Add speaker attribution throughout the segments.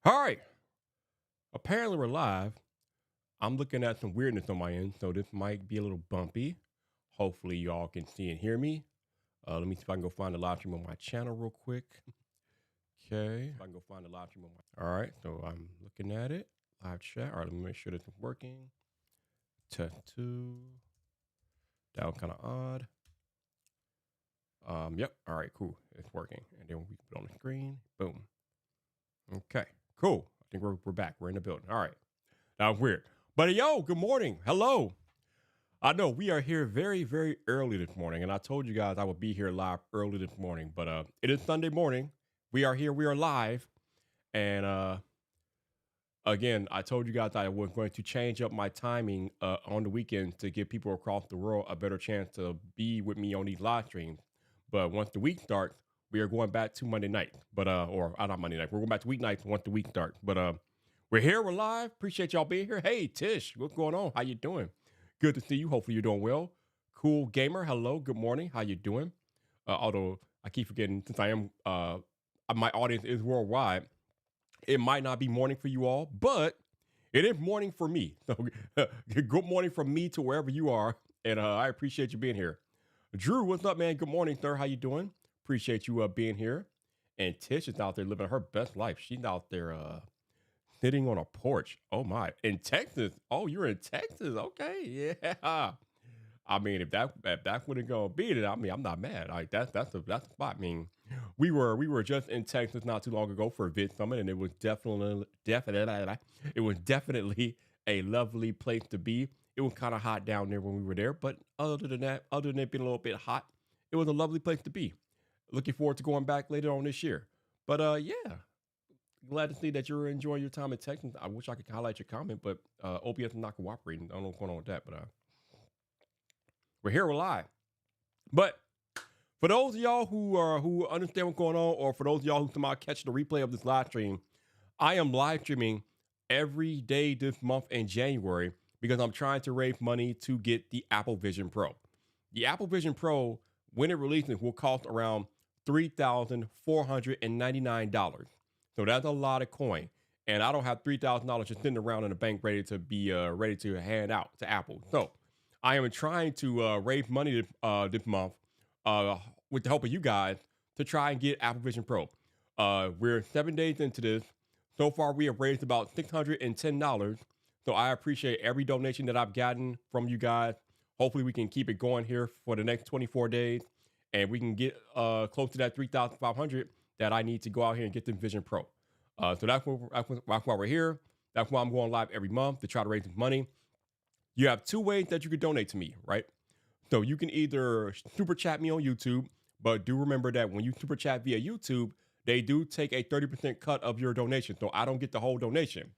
Speaker 1: All right. Apparently we're live. I'm looking at some weirdness on my end, so this might be a little bumpy. Hopefully y'all can see and hear me. Let me see if I can go find the live stream on my channel real quick. Okay. If I can go find the live stream on my. All right. So I'm looking at it. Live chat. All right. Let me make sure this is working. Test two. That was kind of odd. Yep. All right. Cool. It's working. And then we put it on the screen. Boom. Okay. Cool. I think we're back. We're in the building. All right. That was weird. But yo, good morning. Hello. I know we are here very, very early this morning, and I told you guys I would be here live early this morning, but it is Sunday morning. We are here, we are live, and again, I told you guys I was going to change up my timing on the weekend to give people across the world a better chance to be with me on these live streams. But once the week starts, we are going back to Monday night, but or not Monday night. We're going back to weeknights once the week starts. But we're here, we're live. Appreciate y'all being here. Hey, Tish, what's going on? How you doing? Good to see you. Hopefully you're doing well. Cool Gamer, hello, good morning. How you doing? Although I keep forgetting, since I am my audience is worldwide, it might not be morning for you all, but it is morning for me. So good morning from me to wherever you are, and I appreciate you being here. Drew, what's up, man? Good morning, sir. How you doing? Appreciate you being here. And Tish is out there living her best life. She's out there sitting on a porch. Oh my, in Texas. Oh, you're in Texas. Okay, yeah. I mean, if that's what it's gonna be, then I mean, I'm not mad. Like that's a spot. I mean, we were just in Texas not too long ago for a Vid Summit, and it was definitely a lovely place to be. It was kind of hot down there when we were there, but other than that, other than it being a little bit hot, it was a lovely place to be. Looking forward to going back later on this year. But yeah, glad to see that you're enjoying your time in Texas. I wish I could highlight your comment, but OBS is not cooperating. I don't know what's going on with that, but we're here, we're live. But for those of y'all who understand what's going on, or for those of y'all who somehow catch the replay of this live stream, I am live streaming every day this month in January because I'm trying to raise money to get the Apple Vision Pro. The Apple Vision Pro, when it releases, will cost around $3,499. So that's a lot of coin. And I don't have $3,000 just sitting around in the bank ready to be ready to hand out to Apple. So I am trying to raise money this month with the help of you guys to try and get Apple Vision Pro. We're 7 days into this. So far, we have raised about $610. So I appreciate every donation that I've gotten from you guys. Hopefully, we can keep it going here for the next 24 days, and we can get close to that 3,500 that I need to go out here and get the Vision Pro. So that's why we're here. That's why I'm going live every month to try to raise some money. You have two ways that you could donate to me, right? So you can either super chat me on YouTube, but do remember that when you super chat via YouTube, they do take a 30% cut of your donation. So I don't get the whole donation,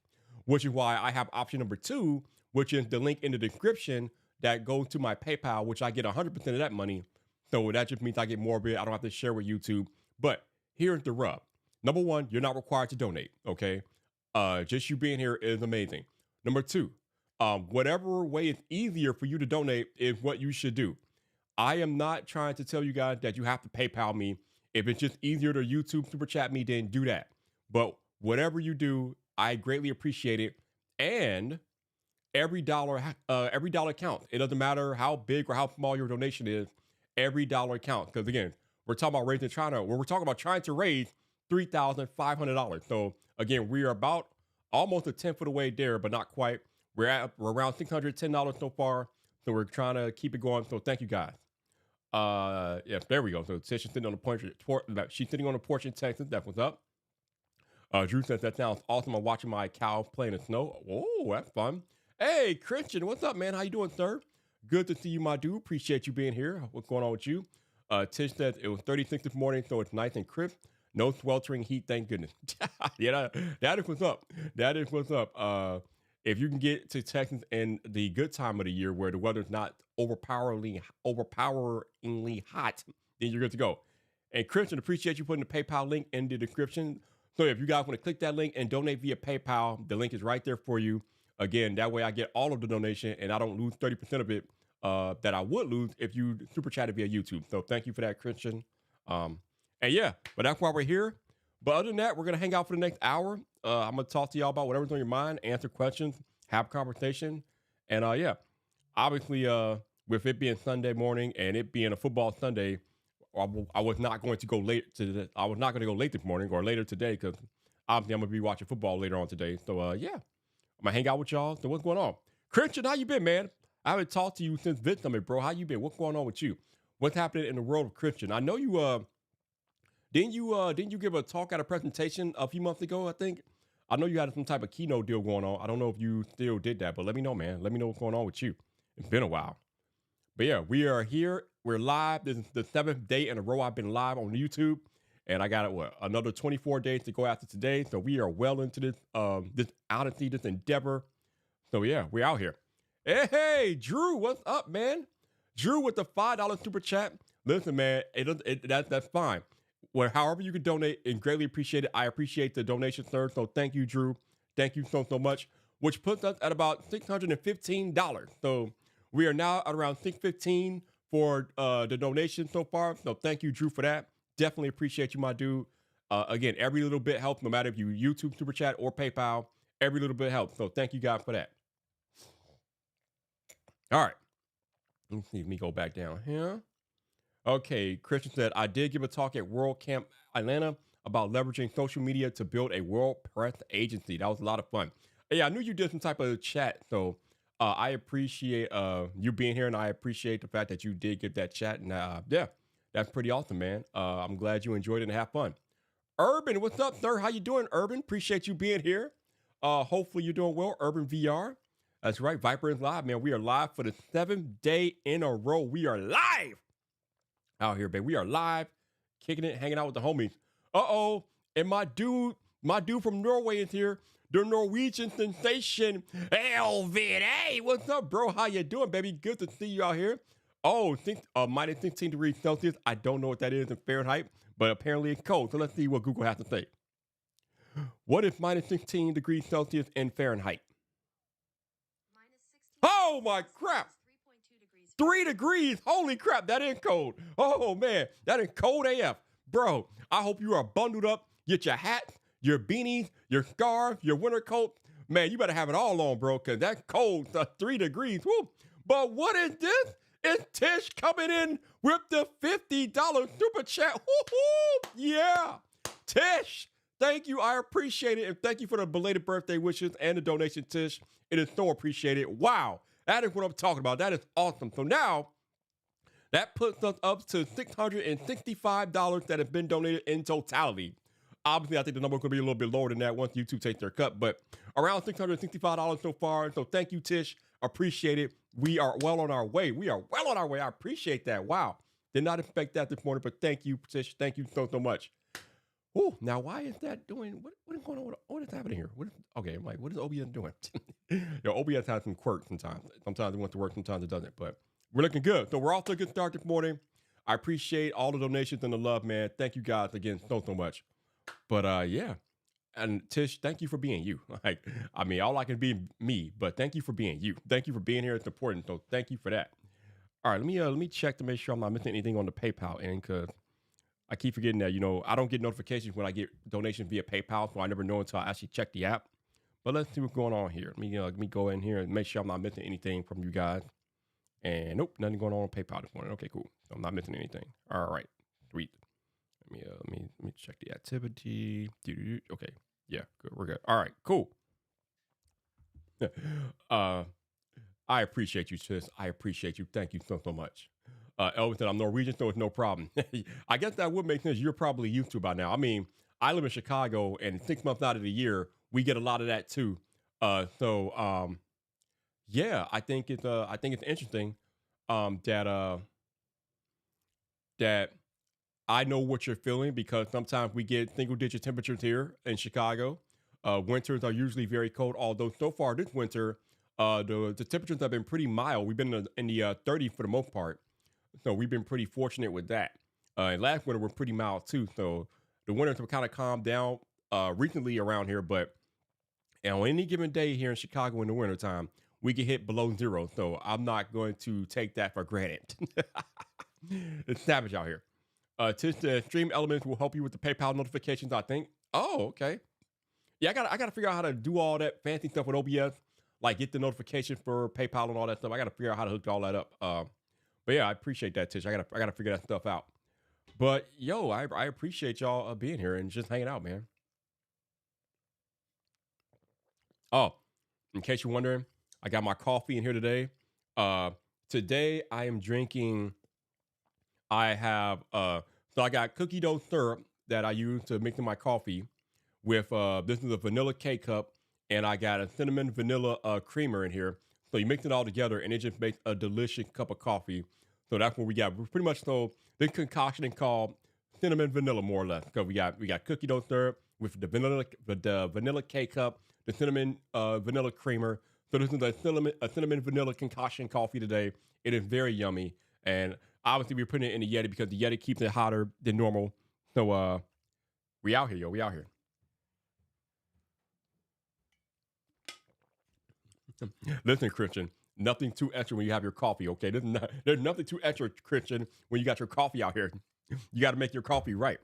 Speaker 1: which is why I have option number two, which is the link in the description that goes to my PayPal, which I get 100% of that money. So that just means I get more of it. I don't have to share with YouTube. But here's the rub. Number one, you're not required to donate, okay? Just you being here is amazing. Number two, whatever way is easier for you to donate is what you should do. I am not trying to tell you guys that you have to PayPal me. If it's just easier to YouTube super chat me, then do that. But whatever you do, I greatly appreciate it. And every dollar counts. It doesn't matter how big or how small your donation is. Every dollar counts. Because again, we're talking about we're talking about trying to raise $3,500. So again, we are about almost a tenth of the way there, but not quite. We're around $610 so far, so we're trying to keep it going. So thank you guys. Yeah, there we go. So Tish is sitting on the porch. She's sitting on the porch in Texas. That was up. Drew says that sounds awesome. I'm watching my cows play in the snow. Oh, that's fun. Hey, Christian, what's up, man? How you doing, sir? Good to see you, my dude. Appreciate you being here. What's going on with you? Tish says it was 36 this morning, so it's nice and crisp. No sweltering heat, thank goodness. Yeah, that is what's up. That is what's up. If you can get to Texas in the good time of the year where the weather's not overpoweringly hot, then you're good to go. And Christian, appreciate you putting the PayPal link in the description. So if you guys want to click that link and donate via PayPal, the link is right there for you. Again, that way I get all of the donation and I don't lose 30% of it that I would lose if you super chatted via YouTube. So thank you for that, Christian. And yeah, but that's why we're here. But other than that, we're gonna hang out for the next hour. I'm gonna talk to y'all about whatever's on your mind, answer questions, have conversation, and yeah, obviously, with it being Sunday morning and it being a football Sunday, I was not going to go late I was not going to go late this morning or later today because obviously I'm gonna be watching football later on today. So yeah, I'm gonna hang out with y'all. So what's going on, Christian? How you been, man? I haven't talked to you since Vid Summit, bro. How you been? What's going on with you? What's happening in the world of Christian? I know you didn't you give a talk at a presentation a few months ago, I think? I know you had some type of keynote deal going on. I don't know if you still did that, but let me know, man. Let me know what's going on with you. It's been a while. But yeah, we are here. We're live. This is the 7th day in a row I've been live on YouTube. And I got another 24 days to go after today. So we are well into this odyssey, this endeavor. So yeah, we're out here. Hey, Drew, what's up, man? Drew with the $5 super chat. Listen, man, that's fine. Well, however you can donate, and greatly appreciate it. I appreciate the donation, sir. So thank you, Drew. Thank you so much. Which puts us at about $615. So we are now at around $615 for the donation so far. So thank you, Drew, for that. Definitely appreciate you, my dude. Again, every little bit helps, no matter if you YouTube super chat or PayPal. Every little bit helps. So thank you, guys, for that. All right. Let me go back down here. Okay, Christian said, I did give a talk at World Camp Atlanta about leveraging social media to build a world press agency. That was a lot of fun. Yeah, I knew you did some type of chat, so I appreciate you being here, and I appreciate the fact that you did give that chat. And yeah, that's pretty awesome, man. I'm glad you enjoyed it and have fun. Urban, what's up, sir? How you doing, Urban? Appreciate you being here. Hopefully you're doing well, Urban VR. That's right, Vyyyper is live, man. We are live for the 7th day in a row. We are live out here, baby. We are live, kicking it, hanging out with the homies. Uh-oh, and my dude from Norway is here. The Norwegian sensation, Elvid. Hey, what's up, bro? How you doing, baby? Good to see you out here. Oh, minus 16 degrees Celsius. I don't know what that is in Fahrenheit, but apparently it's cold. So let's see what Google has to say. What is minus 16 degrees Celsius in Fahrenheit? Oh, my crap. 3 degrees. Holy crap, that ain't cold. Oh, man, that ain't cold AF. Bro, I hope you are bundled up. Get your hat, your beanies, your scarf, your winter coat. Man, you better have it all on, bro, because that's cold. 3 degrees. Woo. But what is this? It's Tish coming in with the $50 super chat. Woo-hoo. Yeah. Tish, thank you. I appreciate it. And thank you for the belated birthday wishes and the donation, Tish. It is so appreciated. Wow. That is what I'm talking about. That is awesome. So now, that puts us up to $665 that have been donated in totality. Obviously, I think the number could be a little bit lower than that once YouTube takes their cut, but around $665 so far. So thank you, Tish. Appreciate it. We are well on our way. I appreciate that. Wow. Did not expect that this morning, but thank you, Tish. Thank you so much. Ooh, now why is that doing? What is going on? What is happening here? Okay, I'm like, what is OBS doing? OBS has some quirks sometimes. Sometimes it wants to work, sometimes it doesn't. But we're looking good. So we're off to a good start this morning. I appreciate all the donations and the love, man. Thank you guys again so much. But yeah. And Tish, thank you for being you. Like, I mean, all I can be me, but thank you for being you. Thank you for being here. It's important. So thank you for that. All right, let me check to make sure I'm not missing anything on the PayPal end, because I keep forgetting that, I don't get notifications when I get donations via PayPal, so I never know until I actually check the app. But let's see what's going on here. Let me go in here and make sure I'm not missing anything from you guys. And nope, nothing going on PayPal this morning. Okay, cool. So I'm not missing anything. All right, sweet. Let me check the activity. Okay, yeah, good. We're good. All right, cool. I appreciate you, sis. I appreciate you. Thank you so much. Elvis said, I'm Norwegian, so it's no problem. I guess that would make sense. You're probably used to by now. I mean, I live in Chicago, and 6 months out of the year, we get a lot of that too. Yeah, I think it's interesting that I know what you're feeling, because sometimes we get single-digit temperatures here in Chicago. Winters are usually very cold, although so far this winter, the temperatures have been pretty mild. We've been in the 30s for the most part. So we've been pretty fortunate with that. And last winter were pretty mild too. So the winters have kind of calmed down recently around here. But on any given day here in Chicago in the wintertime, we get hit below 0. So I'm not going to take that for granted. It's savage out here. Tish says Stream Elements will help you with the PayPal notifications, I think. Oh, okay. Yeah, I gotta figure out how to do all that fancy stuff with OBS, like get the notification for PayPal and all that stuff. I gotta figure out how to hook all that up. But yeah, I appreciate that, Tish. I gotta figure that stuff out. But yo, I appreciate y'all being here and just hanging out, man. Oh, in case you're wondering, I got my coffee in here today. Uh, Today I am drinking. I have so I got cookie dough syrup that I use to mix in my coffee with this is a vanilla K cup, and I got a cinnamon vanilla creamer in here. So you mix it all together, and it just makes a delicious cup of coffee. So that's what we got. We're pretty much so this concoction is called cinnamon vanilla, more or less. So we got cookie dough syrup with the vanilla K cup, the cinnamon vanilla creamer. So this is a cinnamon vanilla concoction coffee today. It is very yummy, and obviously we're putting it in the Yeti because the Yeti keeps it hotter than normal. So we out here, yo. We out here. Listen, Christian, nothing too extra when you have your coffee, okay? There's nothing too extra, Christian, when you got your coffee out here. You got to make your coffee right.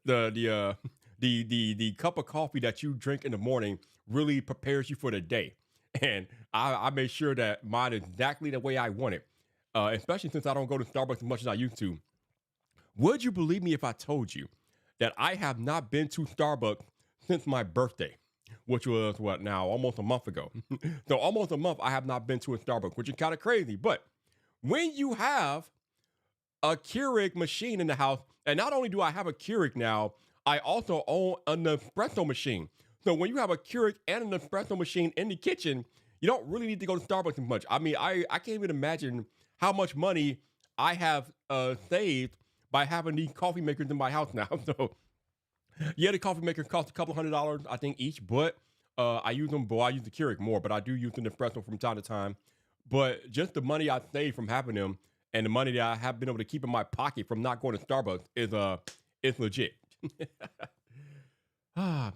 Speaker 1: The cup of coffee that you drink in the morning really prepares you for the day. And I made sure that mine is exactly the way I want it, especially since I don't go to Starbucks as much as I used to. Would you believe me if I told you that I have not been to Starbucks since my birthday, which was what now, almost a month ago? So almost a month I have not been to a Starbucks, which is kind of crazy. But when you have a Keurig machine in the house, and not only do I have a Keurig now, I also own an espresso machine. So when you have a Keurig and an espresso machine in the kitchen, you don't really need to go to Starbucks as much. I mean, I can't even imagine how much money I have saved by having these coffee makers in my house now. So yeah, the coffee maker costs a couple $100, I think, each, but I use them. Boy, I use the Keurig more, but I do use the Nespresso from time to time. But just the money I save from having them and the money that I have been able to keep in my pocket from not going to Starbucks is legit. Ah,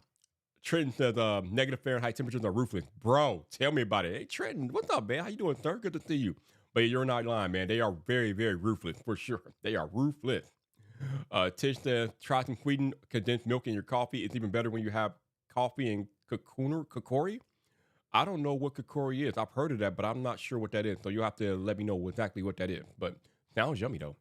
Speaker 1: Trenton says negative Fahrenheit temperatures are ruthless. Bro, tell me about it. Hey, Trenton, what's up, man? How you doing, sir? Good to see you. But you're not lying, man. They are very, very ruthless for sure. They are ruthless. Tish says, try some sweetened condensed milk in your coffee. It's even better when you have coffee and kakori. I don't know what kakori is. I've heard of that, but I'm not sure what that is. So you'll have to let me know exactly what that is. But sounds yummy, though.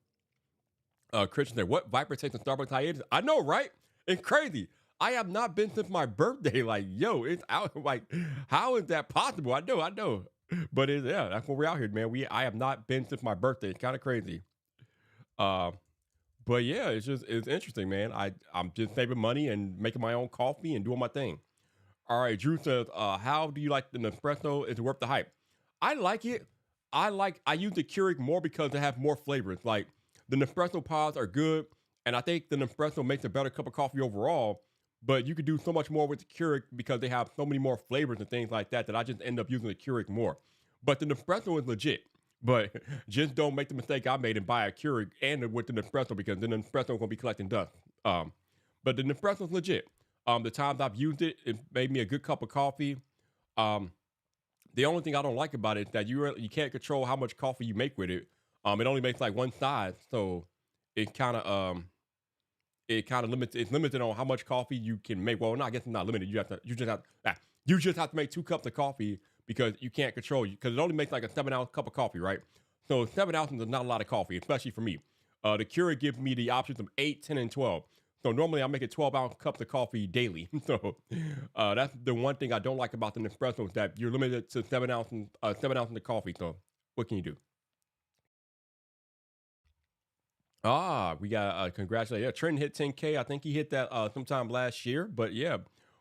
Speaker 1: Christian said, what? Vyyyper takes a Starbucks hiatus? I know, right? It's crazy. I have not been since my birthday. Like, yo, it's out. Like, how is that possible? I know. But yeah, that's what we're out here, man. I have not been since my birthday. It's kind of crazy. Uh, but yeah, it's interesting, man. I'm just saving money and making my own coffee and doing my thing. All right, Drew says, how do you like the Nespresso? Is it worth the hype? I like it. I use the Keurig more because they have more flavors. Like the Nespresso pods are good, and I think the Nespresso makes a better cup of coffee overall. But you could do so much more with the Keurig because they have so many more flavors and things like that I just end up using the Keurig more. But the Nespresso is legit. But just don't make the mistake I made and buy a Keurig and with the Nespresso because then the Nespresso is gonna be collecting dust. But the Nespresso is legit. The times I've used it, it made me a good cup of coffee. Um, the only thing I don't like about it is that you can't control how much coffee you make with it. It only makes like one size, so it kind of limits. It's limited on how much coffee you can make. Well, no, I guess it's not limited. You just have to make 2 cups of coffee because you can't control you because it only makes like a 7-ounce cup of coffee, right? So 7 ounces is not a lot of coffee, especially for me. The Keurig gives me the options of 8, 10, and 12. So normally I make it 12-ounce cups of coffee daily. So that's the one thing I don't like about the Nespresso is that you're limited to 7 ounces, 7 ounces of coffee. So what can you do? We got congratulations. Yeah, Trent hit 10K. I think he hit that sometime last year. But yeah,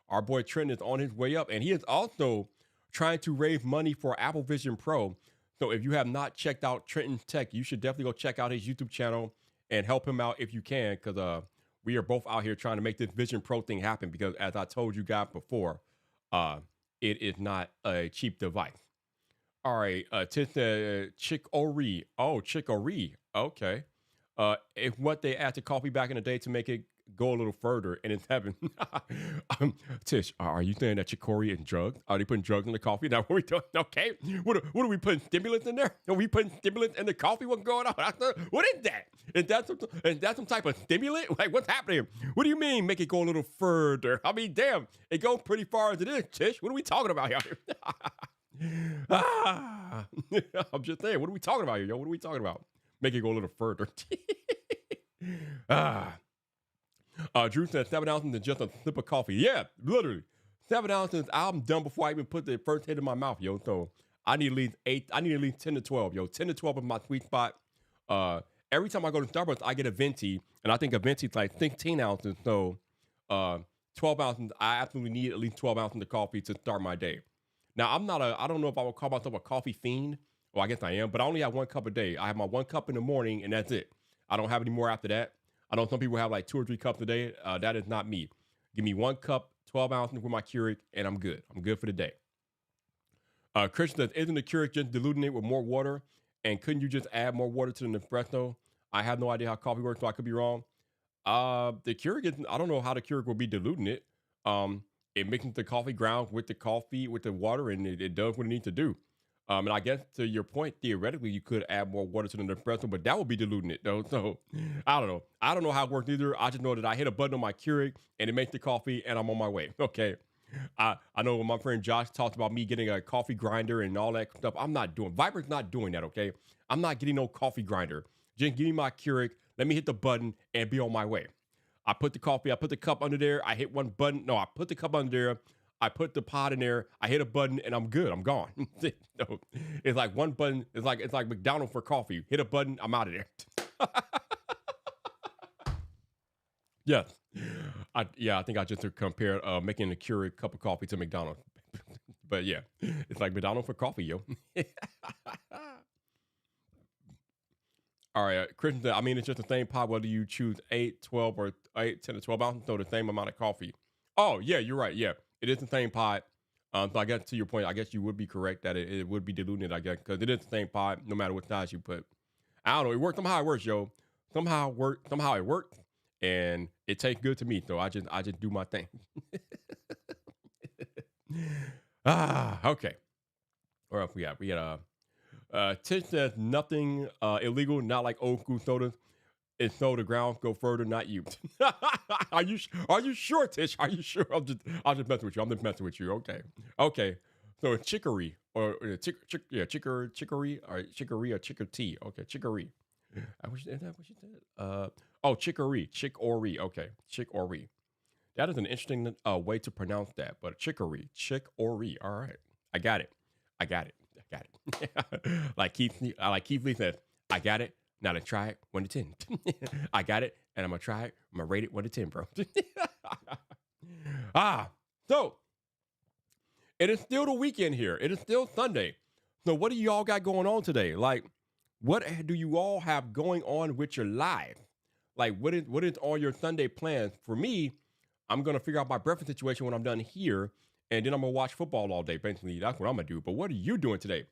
Speaker 1: our boy Trent is on his way up, and he is also trying to raise money for Apple Vision Pro. So if you have not checked out Trenton's Tech, you should definitely go check out his YouTube channel and help him out if you can, because we are both out here trying to make this Vision Pro thing happen. Because as I told you guys before, it is not a cheap device. All right, Chick-O-Ree. Oh, Chick-O-Ree. Okay. If what they add to coffee back in the day to make it go a little further and it's heaven. Tish, are you saying that chicory and drugs? Are they putting drugs in the coffee? Now, what are we doing? Okay. What are we putting stimulants in there? Are we putting stimulants in the coffee? What's going on? What is that? Is that some type of stimulant? Like, what's happening? What do you mean make it go a little further? I mean, damn, it goes pretty far as it is, Tish. What are we talking about here? I'm just saying, what are we talking about here, yo? What are we talking about? Make it go a little further. Drew said 7 ounces is just a sip of coffee. Yeah, literally. 7 ounces. I'm done before I even put the first hit in my mouth, yo. So I need at least 8. I need at least 10 to 12, yo. 10 to 12 is my sweet spot. Every time I go to Starbucks, I get a venti, and I think a venti is like 16 ounces. So 12 ounces. I absolutely need at least 12 ounces of coffee to start my day. Now I don't know if I would call myself a coffee fiend. Well, I guess I am, but I only have 1 cup a day. I have my 1 cup in the morning, and that's it. I don't have any more after that. I know some people have like 2 or 3 cups a day. That is not me. Give me 1 cup, 12 ounces with my Keurig, and I'm good. I'm good for the day. Christian says, isn't the Keurig just diluting it with more water? And couldn't you just add more water to the Nespresso? I have no idea how coffee works, so I could be wrong. The Keurig, I don't know how the Keurig will be diluting it. It mixes the coffee ground with the coffee, with the water, and it does what it needs to do. And I guess to your point, theoretically, you could add more water to the Nespresso, but that would be diluting it, though. So I don't know. I don't know how it works either. I just know that I hit a button on my Keurig, and it makes the coffee, and I'm on my way. Okay. I know when my friend Josh talked about me getting a coffee grinder and all that stuff. I'm not doing. Vyper's not doing that, okay? I'm not getting no coffee grinder. Just give me my Keurig. Let me hit the button and be on my way. I put the cup under there. I hit one button. No, I put the cup under there. I put the pot in there. I hit a button and I'm good. I'm gone. No, it's like one button. It's like McDonald's for coffee. Hit a button. I'm out of there. Yes. I think I just compared making a Keurig cup of coffee to McDonald's. But yeah, it's like McDonald's for coffee, yo. All right, Christian said, I mean, it's just the same pot whether you choose 8, 12, or 8, 10 to 12 ounces, so the same amount of coffee. Oh, yeah, you're right. Yeah, it is the same pot. So I guess to your point, I guess you would be correct that it would be diluting it, I guess, because it is the same pot no matter what size you put. I don't know. It works. Somehow it works, yo. Somehow it works, and it tastes good to me, so I just do my thing. Okay. What else we got? We got Tish says nothing illegal, not like old school sodas. It's so the ground go further, not you. Are you sure, Tish? Are you sure? I'm just messing with you. I'm just messing with you. Okay. So it's chicory or chicory or chickadee. Okay, chicory. Is that what she said? Chicory. Okay, chicory. That is an interesting way to pronounce that, but chicory. All right, I got it. like Keith Lee says, I got it. Now to try it 1 to 10. I got it, and I'm gonna try it. I'm gonna rate it 1 to 10, bro. So it is still the weekend here. It is still Sunday. So what do you all got going on today? Like, what do you all have going on with your life? Like, what is all your Sunday plans? For me, I'm gonna figure out my breakfast situation when I'm done here, and then I'm gonna watch football all day. Basically, that's what I'm gonna do. But what are you doing today?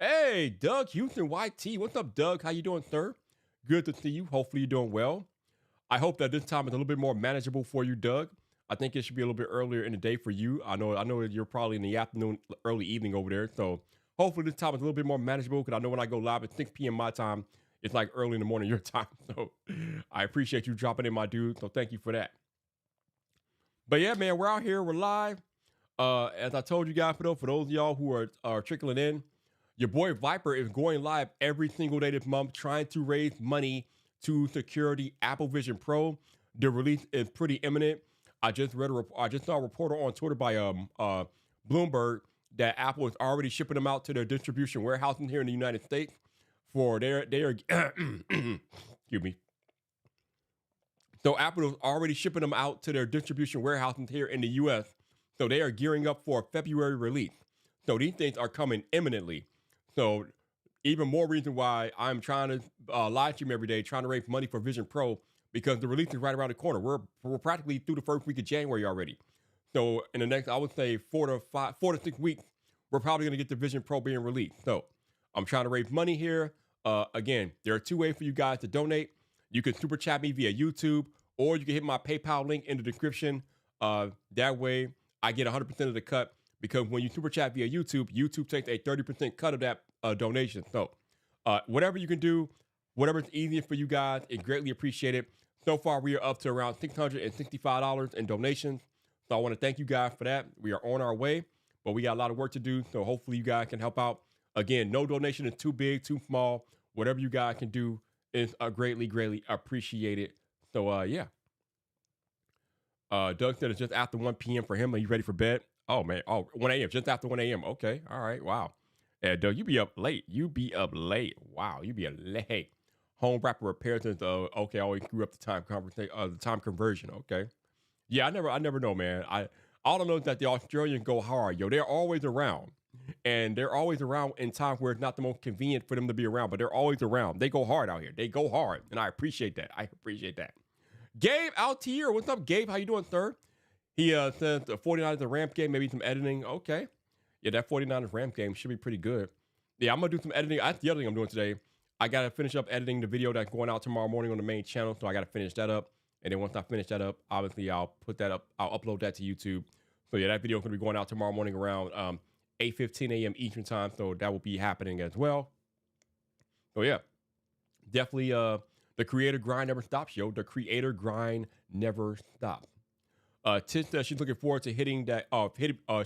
Speaker 1: Hey, Doug Houston YT. What's up, Doug? How you doing, sir? Good to see you. Hopefully you're doing well. I hope that this time is a little bit more manageable for you, Doug. I think it should be a little bit earlier in the day for you. I know you're probably in the afternoon, early evening over there. So hopefully this time is a little bit more manageable, because I know when I go live at 6 p.m. my time, it's like early in the morning your time. So I appreciate you dropping in, my dude. So thank you for that. But yeah, man, we're out here. We're live. As I told you guys, for those of y'all who are trickling in, your boy Vyyyper is going live every single day this month, trying to raise money to secure the Apple Vision Pro. The release is pretty imminent. I just saw a reporter on Twitter by Bloomberg that Apple is already shipping them out to their distribution warehousing here in the United States. They are excuse me. So Apple is already shipping them out to their distribution warehousing here in the U.S. So they are gearing up for a February release. So these things are coming imminently. So even more reason why I'm trying to live stream every day, trying to raise money for Vision Pro, because the release is right around the corner. We're practically through the first week of January already. So in the next, I would say 4 to 6 weeks, we're probably going to get the Vision Pro being released. So I'm trying to raise money here. Again, there are 2 ways for you guys to donate. You can super chat me via YouTube, or you can hit my PayPal link in the description. That way, I get 100% of the cut because when you super chat via YouTube, YouTube takes a 30% cut of that donation. So, whatever you can do, whatever's easiest for you guys, it's greatly appreciated. So far, we are up to around $665 in donations. So I want to thank you guys for that. We are on our way, but we got a lot of work to do. So hopefully you guys can help out. Again, no donation is too big, too small. Whatever you guys can do is greatly, greatly appreciated. So yeah. Doug said it's just after 1 p.m. for him. Are you ready for bed? Oh man. Oh, 1 a.m. Just after 1 a.m. Okay. All right. Wow. Yeah, Doug, you be up late. You be up late. Wow. You be up late. Home wrapper repairs. Okay. I always screw up the the time conversion. Okay. Yeah, I never know, man. All I know is that the Australians go hard, yo. They're always around, and they're always around in times where it's not the most convenient for them to be around, but they're always around. They go hard out here. They go hard, and I appreciate that. I appreciate that. Gabe out here, what's up, Gabe? How you doing, sir? He says the 49ers a ramp game, maybe some editing. Okay, yeah, that 49ers ramp game should be pretty good. Yeah, I'm gonna do some editing. That's the other thing I'm doing today. I gotta finish up editing the video that's going out tomorrow morning on the main channel, so I gotta finish that up. And then once I finish that up, obviously I'll put that up. I'll upload that to YouTube. So yeah, that video is going to be going out tomorrow morning around 8:15 a.m. Eastern time. So that will be happening as well. So yeah, definitely the creator grind never stops, yo. The creator grind never stops. Tish says she's looking forward to hitting that.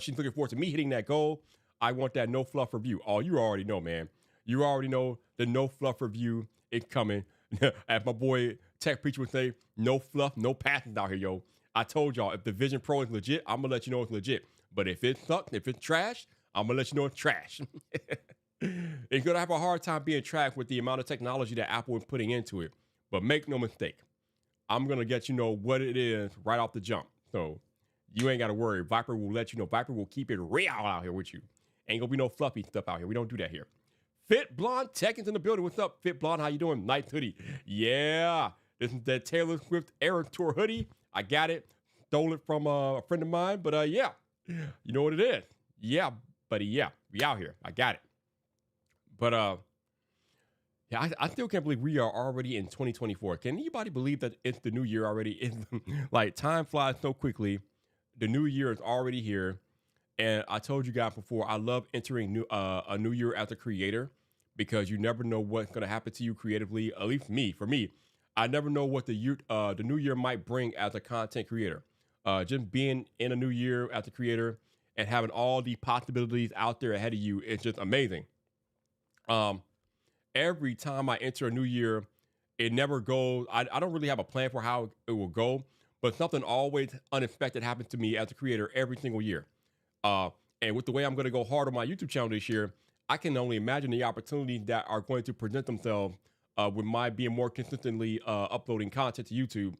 Speaker 1: She's looking forward to me hitting that goal. I want that no fluff review. Oh, you already know, man. You already know the no fluff review is coming. As my boy Tech Preacher would say, no fluff, no passions out here, yo. I told y'all, if the Vision Pro is legit, I'm going to let you know it's legit. But if it sucks, if it's trash, I'm going to let you know it's trash. It's going to have a hard time being trash with the amount of technology that Apple is putting into it. But make no mistake, I'm going to get you know what it is right off the jump. So you ain't got to worry. Vyyyper will let you know. Vyyyper will keep it real out here with you. Ain't going to be no fluffy stuff out here. We don't do that here. Fit Blonde Tekkins in the building. What's up, Fit Blonde? How you doing? Nice hoodie. Yeah. This is that Taylor Swift Era Tour hoodie. I got it. Stole it from a friend of mine. But yeah, you know what it is. Yeah, buddy. Yeah, we out here. I got it. But yeah, I still can't believe we are already in 2024. Can anybody believe that it's the new year already? It's, like, time flies so quickly. The new year is already here. And I told you guys before, I love entering a new year as a creator because you never know what's going to happen to you creatively. At least for me, I never know what the new year might bring as a content creator. Just being in a new year as a creator and having all the possibilities out there ahead of you is just amazing. Every time I enter a new year, it never goes. I don't really have a plan for how it will go, but something always unexpected happens to me as a creator every single year. And with the way I'm going to go hard on my YouTube channel this year, I can only imagine the opportunities that are going to present themselves with my being more consistently uploading content to YouTube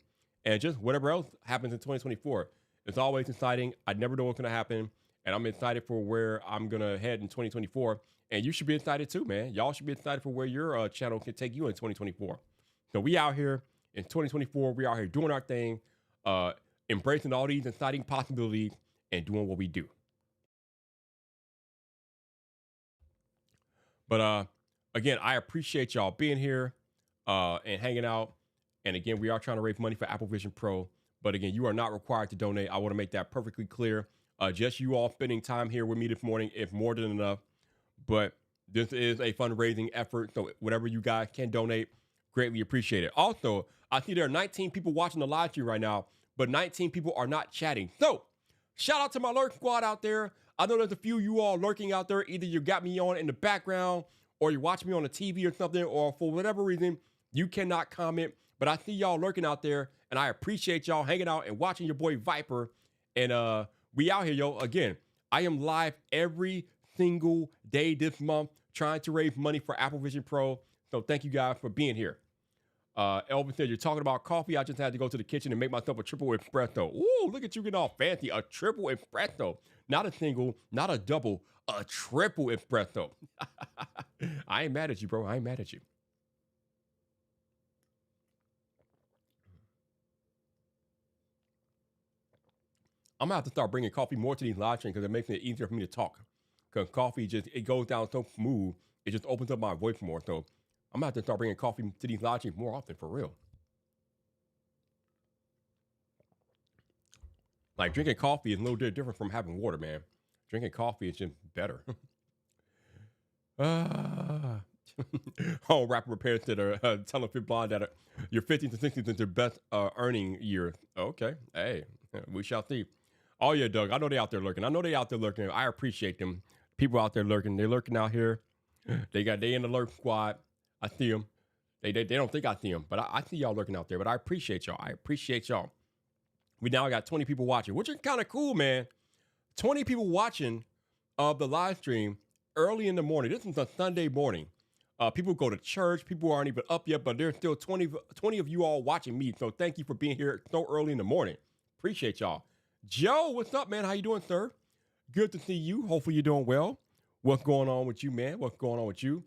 Speaker 1: and just whatever else happens in 2024. It's always exciting. I never know what's going to happen. And I'm excited for where I'm going to head in 2024. And you should be excited too, man. Y'all should be excited for where your channel can take you in 2024. So we out here in 2024. We out here doing our thing, embracing all these exciting possibilities and doing what we do. But again, I appreciate y'all being here and hanging out. And again, we are trying to raise money for Apple Vision Pro. But again, you are not required to donate. I want to make that perfectly clear. Just you all spending time here with me this morning is more than enough. But this is a fundraising effort. So whatever you guys can donate, greatly appreciate it. Also, I see there are 19 people watching the live stream right now, but 19 people are not chatting. So shout out to my lurk squad out there. I know there's a few of you all lurking out there. Either you got me on in the background or you're watching me on the TV or something, or for whatever reason, you cannot comment. But I see y'all lurking out there, and I appreciate y'all hanging out and watching your boy Vyyyper. And we out here, yo. Again, I am live every single day this month trying to raise money for Apple Vision Pro. So thank you guys for being here. Elvin said, you're talking about coffee. I just had to go to the kitchen and make myself a triple espresso. Ooh, look at you getting all fancy. A triple espresso. Not a single, not a double, a triple espresso. I ain't mad at you, bro. I ain't mad at you. I'm going to have to start bringing coffee more to these live streams because it makes it easier for me to talk. Because coffee it goes down so smooth, it just opens up my voice more. So I'm going to have to start bringing coffee to these live streams more often, for real. Like drinking coffee is a little bit different from having water, man. Drinking coffee is just better. Ah. Home rapper repairs to the telling Fit Blonde that your 50s and 60s is their best earning year. Okay. Hey, we shall see. Oh, yeah, Doug. I know they out there lurking. I appreciate them. People out there lurking. They're lurking out here. They in the lurk squad. I see them. They don't think I see them, but I see y'all lurking out there. But I appreciate y'all. We now got 20 people watching, which is kind of cool, man. 20 people watching of the live stream early in the morning. This is a Sunday morning. People go to church. People aren't even up yet, but there's still 20 of you all watching me. So thank you for being here so early in the morning. Appreciate y'all. Joe, what's up, man? How you doing, sir? Good to see you. Hopefully you're doing well. What's going on with you, man? What's going on with you?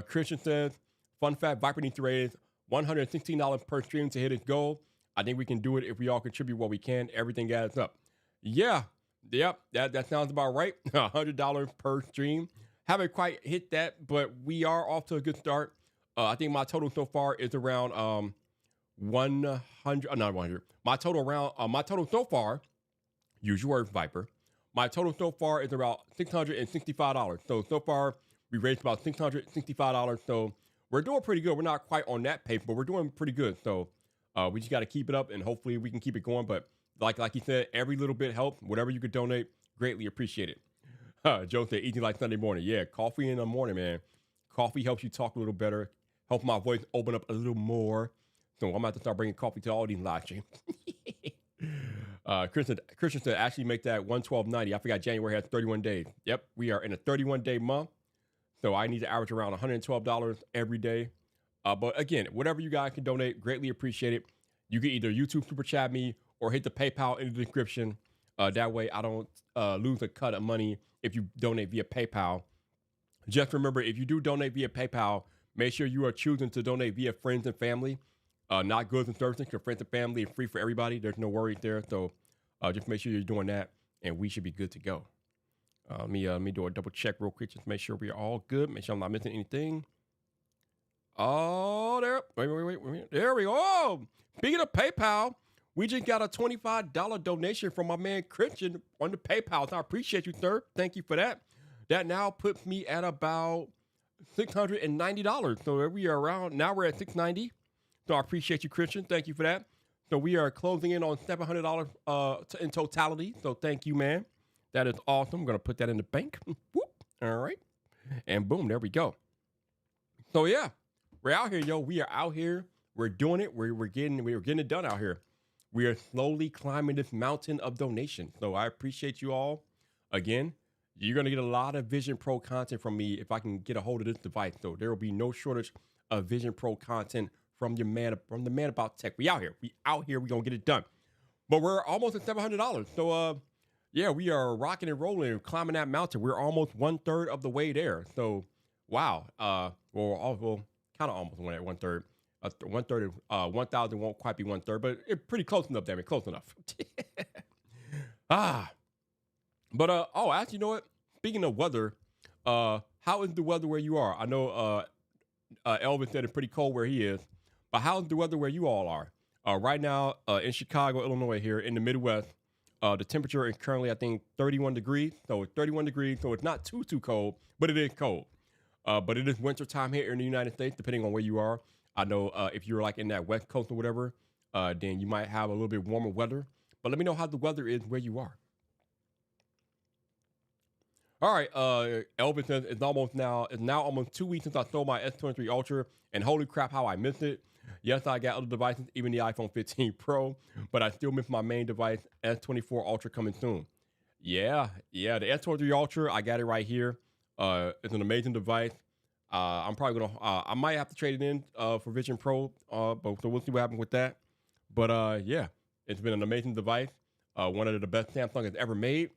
Speaker 1: Christian says, fun fact, Vyyyper needs to raise $116 per stream to hit its goal. I think we can do it if we all contribute what we can. Everything adds up. Yeah. Yep. That sounds about right. $100 per stream. Haven't quite hit that, but we are off to a good start. I think my total so far is around 100. Not 100. My total so far, use your word, Vyyyper. My total so far is about $665. So far, we raised about $665. So we're doing pretty good. We're not quite on that pace, but we're doing pretty good. So we just got to keep it up, and hopefully we can keep it going. But like you said, every little bit helps. Whatever you could donate, greatly appreciate it. Joe said, eating like Sunday morning. Yeah, coffee in the morning, man. Coffee helps you talk a little better, help my voice open up a little more. So I'm about to start bringing coffee to all these live streams. Christian said, actually make that 112.90. I forgot January has 31 days. Yep, we are in a 31-day month. So I need to average around $112 every day. But again, whatever you guys can donate, greatly appreciate it. You can either YouTube super chat me or hit the PayPal in the description. That way I don't lose a cut of money if you donate via PayPal. Just remember, if you do donate via PayPal, make sure you are choosing to donate via friends and family, not goods and services, because friends and family is free for everybody. There's no worries there. So just make sure you're doing that, and we should be good to go. Let me do a double check real quick, just to make sure we are all good. Make sure I'm not missing anything. Oh, there. Wait. There we go. Oh, speaking of PayPal, we just got a $25 donation from my man Christian on the PayPal. So I appreciate you, sir. Thank you for that. That now puts me at about $690. So we are around, now we're at $690. So I appreciate you, Christian. Thank you for that. So we are closing in on $700 in totality. So thank you, man. That is awesome. I'm going to put that in the bank. Whoop. All right. And boom, there we go. So yeah, we're out here, yo. We are out here. We're doing it. We're getting it done out here. We are slowly climbing this mountain of donation. So I appreciate you all. Again, you're going to get a lot of Vision Pro content from me if I can get a hold of this device. So there will be no shortage of Vision Pro content from the man about tech. We out here. We're going to get it done. But we're almost at $700. So yeah, we are rocking and rolling and climbing that mountain. We're almost 1/3 of the way there. So wow. Well, kind of almost went at 1/3. 1/3 of 1,000 won't quite be 1/3, but it's pretty close enough, damn it, close enough. But actually, you know what? Speaking of weather, how is the weather where you are? I know Elvis said it's pretty cold where he is, but how's the weather where you all are? Right now in Chicago, Illinois, here in the Midwest, the temperature is currently, I think, 31 degrees. So it's 31 degrees, so it's not too cold, but it is cold. But it is winter time here in the United States, depending on where you are. I know if you're like in that West Coast or whatever, then you might have a little bit warmer weather. But let me know how the weather is where you are. All right, Elvis says it's now almost 2 weeks since I sold my S23 Ultra, and holy crap, how I missed it. Yes, I got other devices, even the iPhone 15 Pro, but I still miss my main device, S24 Ultra, coming soon. Yeah, the S23 Ultra, I got it right here. It's an amazing device. I'm probably gonna, I might have to trade it in for Vision Pro, but so we'll see what happens with that. But yeah, it's been an amazing device. One of the best Samsung has ever made,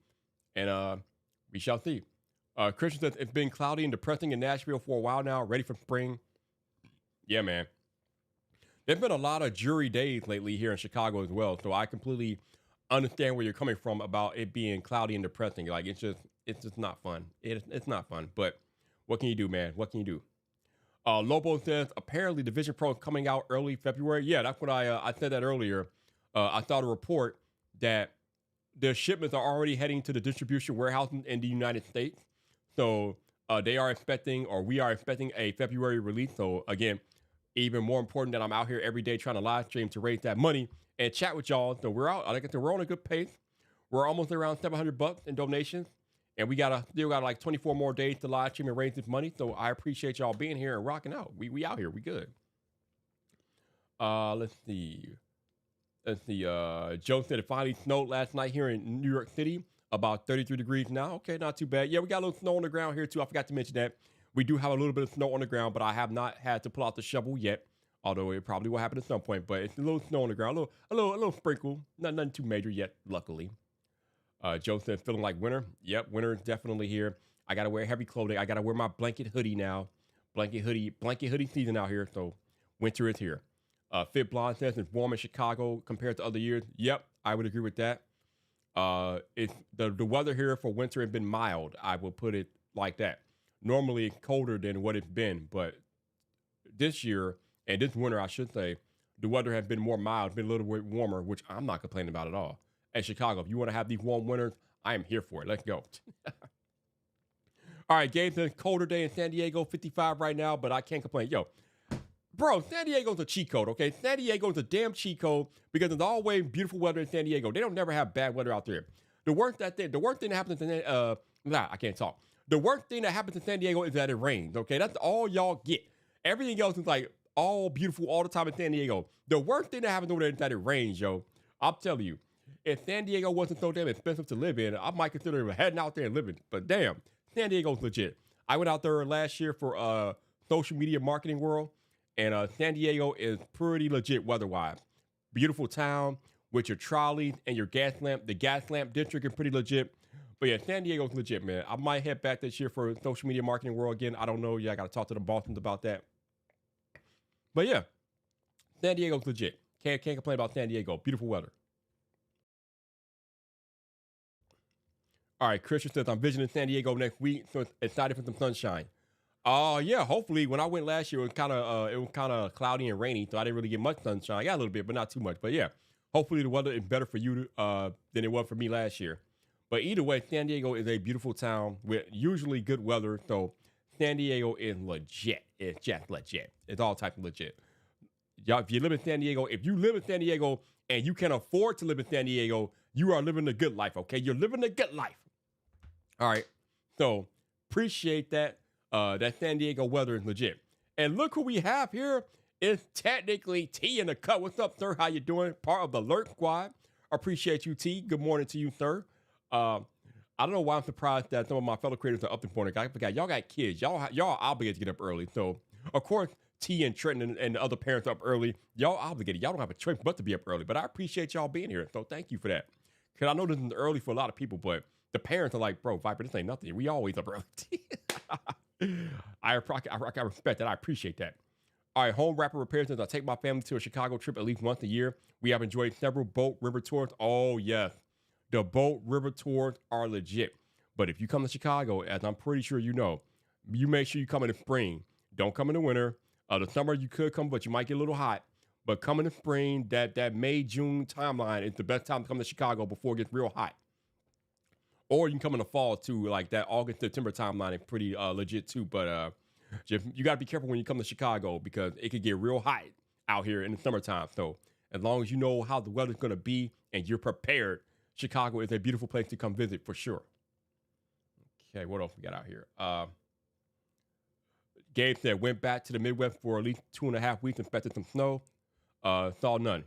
Speaker 1: and we shall see. Christian says it's been cloudy and depressing in Nashville for a while now, ready for spring. Yeah, man. There's been a lot of jury days lately here in Chicago as well, so I completely understand where you're coming from about it being cloudy and depressing. Like it's just not fun. It's not fun. But what can you do, man? What can you do? Lobo says apparently the Vision Pro is coming out early February. Yeah, that's what I said that earlier. I saw a report that the shipments are already heading to the distribution warehouses in the United States. So they are expecting, or we are expecting, a February release. So again, even more important that I'm out here every day trying to live stream to raise that money and chat with y'all. So we're out. Like I said, we're on a good pace. We're almost around $700 in donations, and we still got like 24 more days to live stream and raise this money. So I appreciate y'all being here and rocking out. We out here. We good. Let's see. Joe said it finally snowed last night here in New York City, about 33 degrees now. Okay, not too bad. Yeah, we got a little snow on the ground here too. I forgot to mention that. We do have a little bit of snow on the ground, but I have not had to pull out the shovel yet. Although it probably will happen at some point. But it's a little snow on the ground, a little sprinkle. Nothing too major yet, luckily. Joe said feeling like winter. Yep, winter is definitely here. I gotta wear heavy clothing. I gotta wear my blanket hoodie now. Blanket hoodie season out here. So winter is here. Fit Blonde says it's warm in Chicago compared to other years. Yep, I would agree with that. It's the weather here for winter has been mild. I will put it like that. Normally it's colder than what it's been, but this year and this winter, I should say, the weather has been more mild, been a little bit warmer, which I'm not complaining about at all. And Chicago, if you want to have these warm winters, I am here for it. Let's go. All right, Gabe says colder day in San Diego, 55 right now, but I can't complain. Yo, bro, San Diego's a cheat code, okay? San Diego's a damn cheat code because there's always beautiful weather in San Diego. They don't never have bad weather out there. The worst thing that happens in I can't talk. The worst thing that happens in San Diego is that it rains, okay? That's all y'all get. Everything else is like all beautiful all the time in San Diego. The worst thing that happens over there is that it rains, yo. I'll tell you, if San Diego wasn't so damn expensive to live in, I might consider heading out there and living. But damn, San Diego's legit. I went out there last year for social media marketing world, and San Diego is pretty legit weather-wise. Beautiful town with your trolleys and your gas lamp. The gas lamp district is pretty legit. But yeah, San Diego's legit, man. I might head back this year for social media marketing world again. I don't know. Yeah, I got to talk to the Bostons about that. But yeah, San Diego's legit. Can't complain about San Diego. Beautiful weather. All right, Christian says I'm visiting San Diego next week, so it's excited for some sunshine. Yeah, hopefully. When I went last year, it was kind of cloudy and rainy, so I didn't really get much sunshine. I got a little bit, but not too much. But yeah, hopefully the weather is better for you than it was for me last year. But either way, San Diego is a beautiful town with usually good weather, so San Diego is legit. It's just legit. It's all types of legit. Y'all, if you live in San Diego and you can afford to live in San Diego, you are living the good life, okay? You're living the good life. All right. So appreciate that. That San Diego weather is legit. And look who we have here. It's technically T in the cut. What's up, sir? How you doing? Part of the Alert Squad. Appreciate you, T. Good morning to you, sir. I don't know why I'm surprised that some of my fellow creators are up this morning. I forgot y'all got kids. Y'all are obligated to get up early. So of course, T and Trenton and the other parents up early. Y'all obligated. Y'all don't have a choice but to be up early. But I appreciate y'all being here. So thank you for that. Because I know this is early for a lot of people, but the parents are like, bro, Vyyyper, this ain't nothing. We always up early. I respect that. I appreciate that. All right, home rapper repairs says I take my family to a Chicago trip at least once a year. We have enjoyed several boat river tours. Oh, yes. The boat river tours are legit. But if you come to Chicago, as I'm pretty sure you know, you make sure you come in the spring. Don't come in the winter. The summer you could come, but you might get a little hot. But come in the spring, that May, June timeline is the best time to come to Chicago before it gets real hot. Or you can come in the fall too, like that August, September timeline is pretty legit too. But you got to be careful when you come to Chicago because it could get real hot out here in the summertime. So as long as you know how the weather's going to be and you're prepared, Chicago is a beautiful place to come visit for sure. Okay, what else we got out here? Gabe said, went back to the Midwest for at least 2.5 weeks, inspected some snow. Saw none.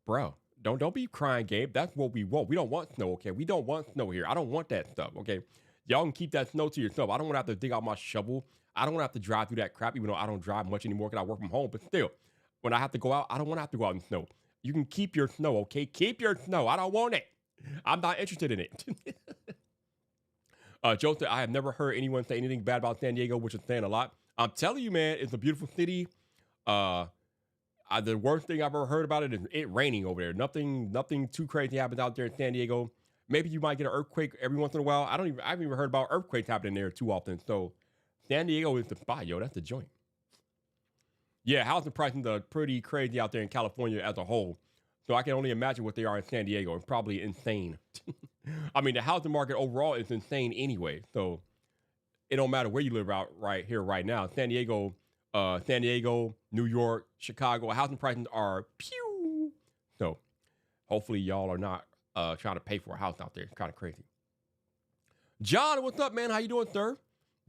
Speaker 1: Bro, don't be crying, Gabe. That's what we want. We don't want snow, okay? We don't want snow here. I don't want that stuff, okay? Y'all can keep that snow to yourself. I don't want to have to dig out my shovel. I don't want to have to drive through that crap, even though I don't drive much anymore because I work from home. But still, when I have to go out, I don't want to have to go out in snow. You can keep your snow, okay? Keep your snow. I don't want it. I'm not interested in it. Joe said, I have never heard anyone say anything bad about San Diego, which is saying a lot. I'm telling you, man, it's a beautiful city. The worst thing I've ever heard about it is it raining over there. Nothing too crazy happens out there in San Diego. Maybe you might get an earthquake every once in a while. I haven't even heard about earthquakes happening there too often. So San Diego is the spot, yo. That's the joint. Yeah, housing prices are pretty crazy out there in California as a whole. So I can only imagine what they are in San Diego. It's probably insane. I mean, the housing market overall is insane anyway. So it don't matter where you live out right here, right now. San Diego, New York, Chicago, housing prices are pew. So hopefully y'all are not trying to pay for a house out there. It's kind of crazy. John, what's up, man? How you doing, sir?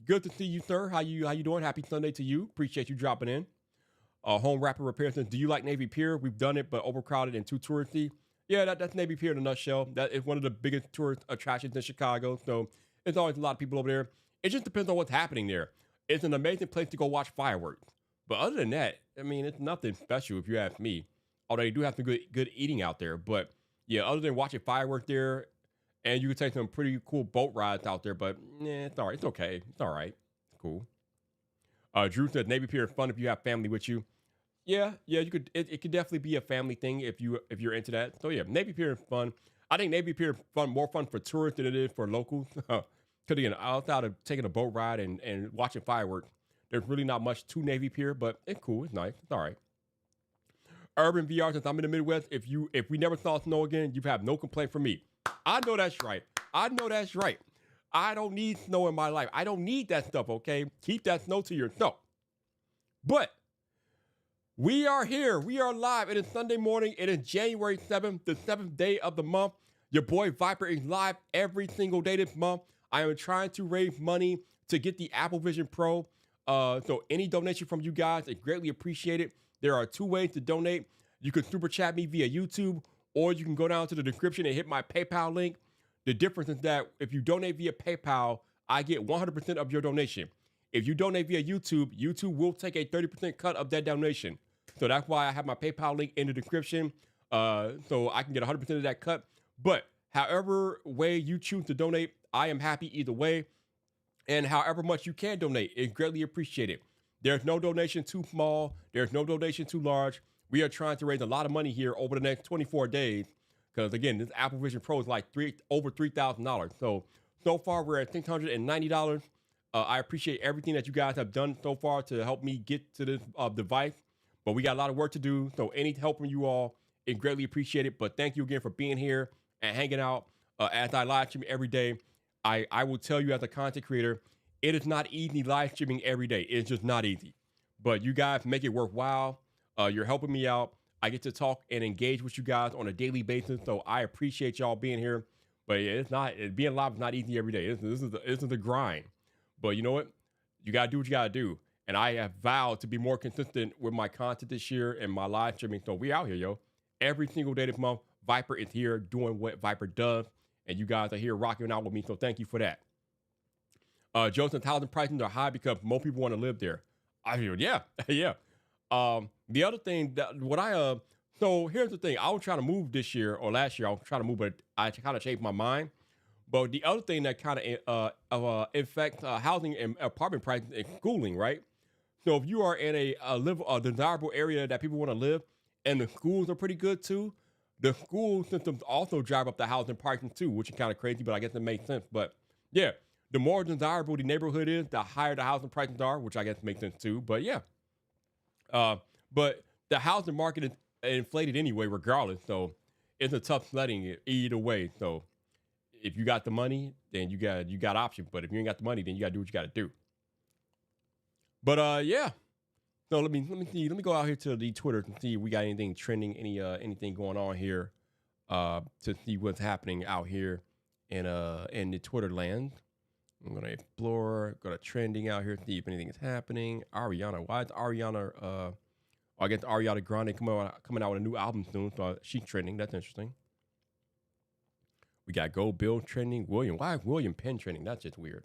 Speaker 1: Good to see you, sir. How you doing? Happy Sunday to you. Appreciate you dropping in. Home Rapper Repair says, do you like Navy Pier? We've done it, but overcrowded and too touristy. Yeah, that's Navy Pier in a nutshell. That is one of the biggest tourist attractions in Chicago. So it's always a lot of people over there. It just depends on what's happening there. It's an amazing place to go watch fireworks. But other than that, I mean, it's nothing special if you ask me. Although you do have some good eating out there. But yeah, other than watching fireworks there, and you can take some pretty cool boat rides out there. But it's all right. It's okay. It's all right. It's cool. Drew said Navy Pier is fun if you have family with you. Yeah, you could. It could definitely be a family thing if you're into that. So yeah, Navy Pier is fun. I think Navy Pier is more fun for tourists than it is for locals. Because again, outside of taking a boat ride and watching fireworks, there's really not much to Navy Pier, but it's cool. It's nice. It's all right. Urban VR says I'm in the Midwest. If we never saw snow again, you have no complaint from me. I know that's right. I know that's right. I don't need snow in my life. I don't need that stuff. Okay, keep that snow to yourself. But we are here. We are live. It is Sunday morning. It is January 7th, the 7th day of the month. Your boy Vyyyper is live every single day this month. I am trying to raise money to get the Apple Vision Pro. So any donation from you guys is greatly appreciated. There are two ways to donate. You can super chat me via YouTube, or you can go down to the description and hit my PayPal link. The difference is that if you donate via PayPal, I get 100% of your donation. If you donate via YouTube, YouTube will take a 30% cut of that donation. So that's why I have my PayPal link in the description, so I can get 100% of that cut. But however way you choose to donate, I am happy either way. And however much you can donate, it's greatly appreciated. There's no donation too small. There's no donation too large. We are trying to raise a lot of money here over the next 24 days. Because again, this Apple Vision Pro is like over $3,000. So far we're at $690. I appreciate everything that you guys have done so far to help me get to this device. But we got a lot of work to do. So any help from you all is greatly appreciated. But thank you again for being here and hanging out as I live stream every day. I will tell you as a content creator, it is not easy live streaming every day. It's just not easy. But you guys make it worthwhile. You're helping me out. I get to talk and engage with you guys on a daily basis. So I appreciate y'all being here. But being live is not easy every day. This is a grind. But you know what? You got to do what you got to do. And I have vowed to be more consistent with my content this year and my live streaming. So we out here, yo. Every single day this month, Vyyyper is here doing what Vyyyper does. And you guys are here rocking out with me. So thank you for that. Joseph's housing prices are high because most people want to live there. I hear, yeah. The other thing so here's the thing. I was trying to move this year or last year. I was trying to move, but I kind of changed my mind. But the other thing that kind of affects housing and apartment prices is schooling, right? So if you are in a desirable area that people want to live, and the schools are pretty good too, the school systems also drive up the housing pricing too, which is kind of crazy, but I guess it makes sense. But yeah, the more desirable the neighborhood is, the higher the housing prices are, which I guess makes sense too. But yeah, but the housing market is inflated anyway, regardless. So it's a tough sledding either way. So if you got the money, then you got options. But if you ain't got the money, then you got to do what you got to do. But yeah. So let me see. Let me go out here to the Twitter and see if we got anything trending, anything going on here, to see what's happening out here in the Twitter land. I'm gonna explore, go to trending out here, see if anything is happening. Ariana, why is Ariana? I guess Ariana Grande coming out with a new album soon, so she's trending. That's interesting. We got Go Bill trending. Why is William Penn trending? That's just weird.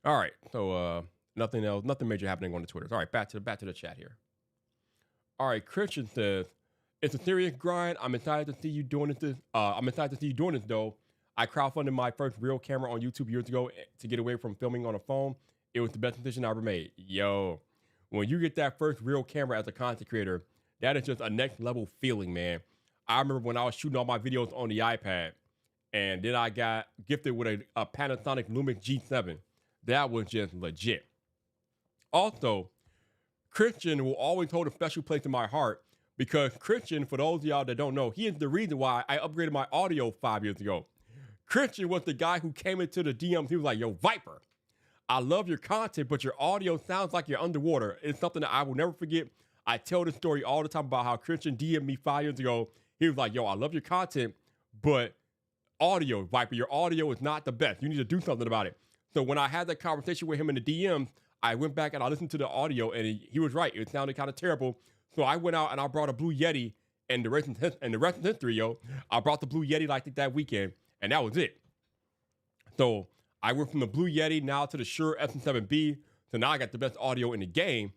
Speaker 1: All right, so nothing else, nothing major happening on the Twitter. All right, back to the chat here. All right, Christian says it's a serious grind. I'm excited to see you doing this. I'm excited to see you doing this though. I crowdfunded my first real camera on YouTube years ago to get away from filming on a phone. It was the best decision I ever made. Yo, when you get that first real camera as a content creator, that is just a next level feeling, man. I remember when I was shooting all my videos on the iPad, and then I got gifted with a Panasonic Lumix G7. That was just legit. Also, Christian will always hold a special place in my heart Because Christian, for those of y'all that don't know, he is the reason why I upgraded my audio 5 years ago. Christian was the guy who came into the DMs. He was like, yo, Vyyyper, I love your content, but your audio sounds like you're underwater. It's something that I will never forget. I tell this story all the time about how Christian DM'd me 5 years ago. He was like, yo, I love your content, but audio, Vyyyper, your audio is not the best. You need to do something about it. So when I had that conversation with him in the DMs, I went back and I listened to the audio, and he was right. It sounded kind of terrible. So I went out and I brought a Blue Yeti, and the rest is history, yo. I brought the Blue Yeti like that weekend, and that was it. So I went from the Blue Yeti now to the Shure SM7B. So now I got the best audio in the game.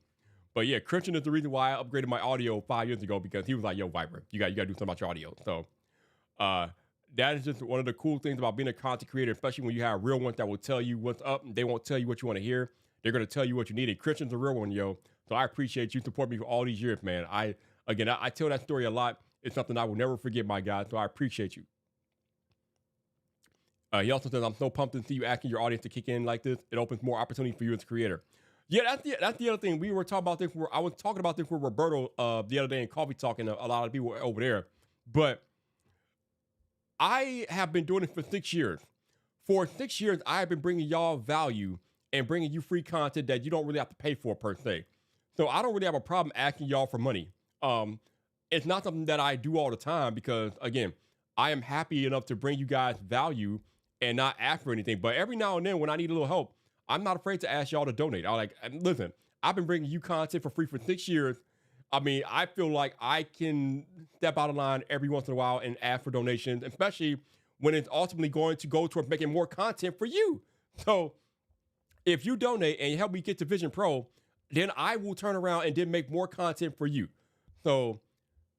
Speaker 1: But yeah, Christian is the reason why I upgraded my audio 5 years ago, because he was like, yo, Vyyyper, you got to do something about your audio. So that is just one of the cool things about being a content creator, especially when you have real ones that will tell you what's up. And they won't tell you what you want to hear. They're going to tell you what you need. And Christian's a real one, yo. So I appreciate you supporting me for all these years, man. I tell that story a lot. It's something I will never forget, my guy. So I appreciate you. He also says, I'm so pumped to see you asking your audience to kick in like this. It opens more opportunity for you as a creator. Yeah, that's the other thing. We were talking about this. I was talking about this with Roberto the other day in Coffee Talking. A lot of people were over there. But I have been doing it for 6 years. For 6 years, I have been bringing y'all value and bringing you free content that you don't really have to pay for, per se. So I don't really have a problem asking y'all for money. It's not something that I do all the time because, again, I am happy enough to bring you guys value and not ask for anything. But every now and then when I need a little help, I'm not afraid to ask y'all to donate. I'm like, listen, I've been bringing you content for free for 6 years. I mean, I feel like I can step out of line every once in a while and ask for donations, especially when it's ultimately going to go towards making more content for you. So if you donate and you help me get to Vision Pro, then I will turn around and then make more content for you. So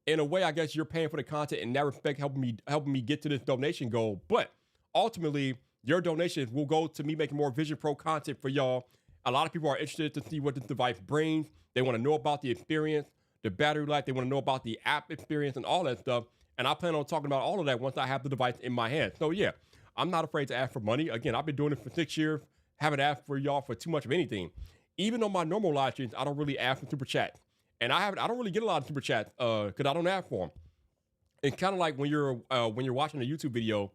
Speaker 1: in a way, I guess you're paying for the content in that respect, helping me get to this donation goal. But ultimately, your donations will go to me making more Vision Pro content for y'all. A lot of people are interested to see what this device brings. They want to know about the experience, the battery life. They want to know about the app experience and all that stuff. And I plan on talking about all of that once I have the device in my hand. So yeah, I'm not afraid to ask for money. Again, I've been doing it for 6 years. Haven't asked for y'all for too much of anything. Even on my normal live streams, I don't really ask for super chats. And I don't really get a lot of super chats because I don't ask for them. It's kind of like when you're watching a YouTube video,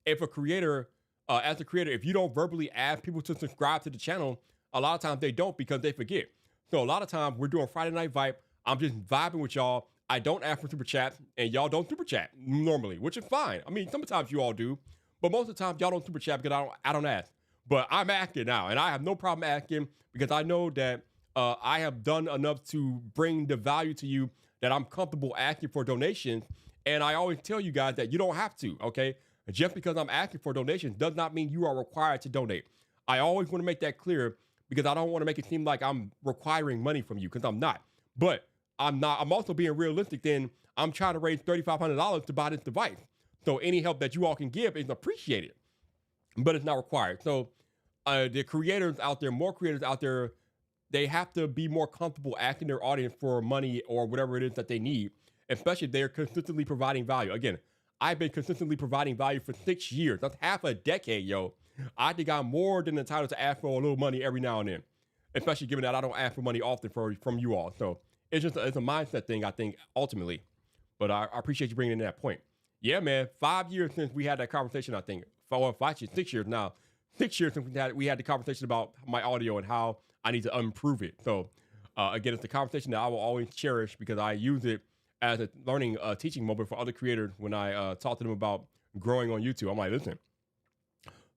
Speaker 1: if a creator, as a creator, if you don't verbally ask people to subscribe to the channel, a lot of times they don't because they forget. So a lot of times we're doing Friday Night Vype. I'm just vibing with y'all. I don't ask for super chats, and y'all don't super chat normally, which is fine. I mean, sometimes you all do, but most of the time y'all don't super chat because I don't ask. But I'm asking now, and I have no problem asking because I know that I have done enough to bring the value to you that I'm comfortable asking for donations. And I always tell you guys that you don't have to, okay? Just because I'm asking for donations does not mean you are required to donate. I always want to make that clear because I don't want to make it seem like I'm requiring money from you because I'm not. But I'm not. I'm also being realistic. Then I'm trying to raise $3,500 to buy this device. So any help that you all can give is appreciated, but it's not required. So the creators out there, more creators out there, they have to be more comfortable asking their audience for money or whatever it is that they need, especially if they're consistently providing value. Again, I've been consistently providing value for 6 years. That's half a decade, yo. I think I'm more than entitled to ask for a little money every now and then, especially given that I don't ask for money often from you all. So it's a mindset thing, I think, ultimately. But I appreciate you bringing in that point. Yeah, man, 5 years since we had that conversation, I think. 6 years now. 6 years since we had the conversation about my audio and how I need to improve it. So again, it's a conversation that I will always cherish because I use it as a learning, teaching moment for other creators when I talk to them about growing on YouTube. I'm like, listen,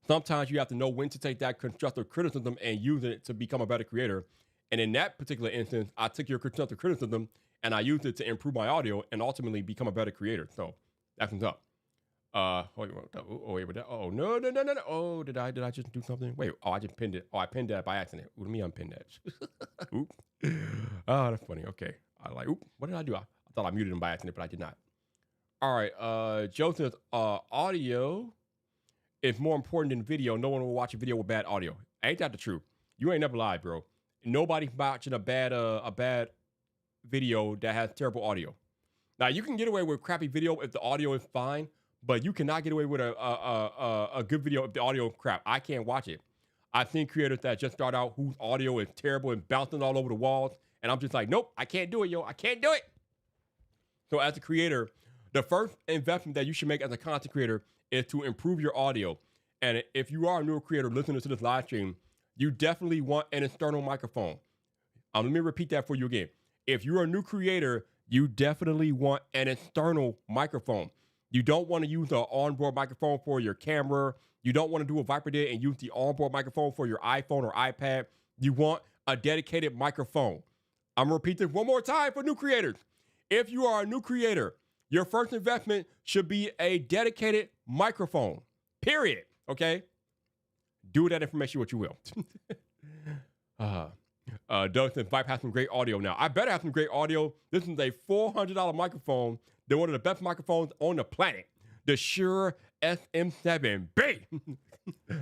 Speaker 1: sometimes you have to know when to take that constructive criticism and use it to become a better creator. And in that particular instance, I took your constructive criticism and I used it to improve my audio and ultimately become a better creator. So that's what's up. Wait, no. Oh, did I just do something? Wait, I just pinned it. Oh, I pinned that by accident. Let me unpin that. Oop. Oh, that's funny. Okay. What did I do? I thought I muted him by accident, but I did not. All right. Joe says, audio is more important than video. No one will watch a video with bad audio. Ain't that the truth? You ain't never lied, bro. Nobody's watching a bad video that has terrible audio. Now, you can get away with crappy video if the audio is fine, but you cannot get away with a good video if the audio is crap. I can't watch it. I've seen creators that just start out whose audio is terrible and bouncing all over the walls, and I'm just like, nope, I can't do it, yo. I can't do it. So as a creator, the first investment that you should make as a content creator is to improve your audio. And if you are a newer creator listening to this live stream, you definitely want an external microphone. Let me repeat that for you again. If you're a new creator, you definitely want an external microphone. You don't want to use an onboard microphone for your camera. You don't want to do what Vyyyper did and use the onboard microphone for your iPhone or iPad. You want a dedicated microphone. I'm going to repeat this one more time for new creators. If you are a new creator, your first investment should be a dedicated microphone, period. Okay? Do with that information what you will. Doug says Vyyyper has some great audio now. I better have some great audio. This is a $400 microphone. They're one of the best microphones on the planet. The Shure SM7B.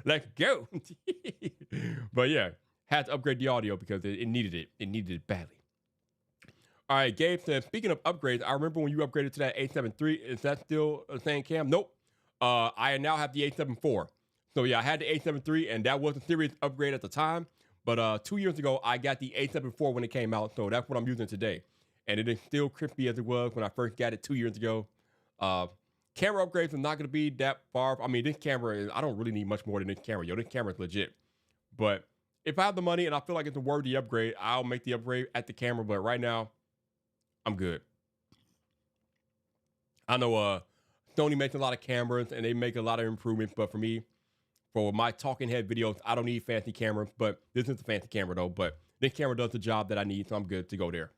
Speaker 1: Let's go. But yeah, had to upgrade the audio because it needed it. It needed it badly. All right, Gabe says, speaking of upgrades, I remember when you upgraded to that A7 III. Is that still the same cam? Nope. I now have the A7 IV. So yeah, I had the A7 III, and that was a serious upgrade at the time. But 2 years ago, I got the A7 IV when it came out, so that's what I'm using today. And it is still crispy as it was when I first got it 2 years ago. Camera upgrades are not going to be that far. I mean, this camera, I don't really need much more than this camera. Yo, this camera is legit. But if I have the money and I feel like it's a worthy upgrade, I'll make the upgrade at the camera. But right now, I'm good. I know Sony makes a lot of cameras and they make a lot of improvements. But for me, for my talking head videos, I don't need fancy cameras. But this is a fancy camera, though. But this camera does the job that I need, so I'm good to go there.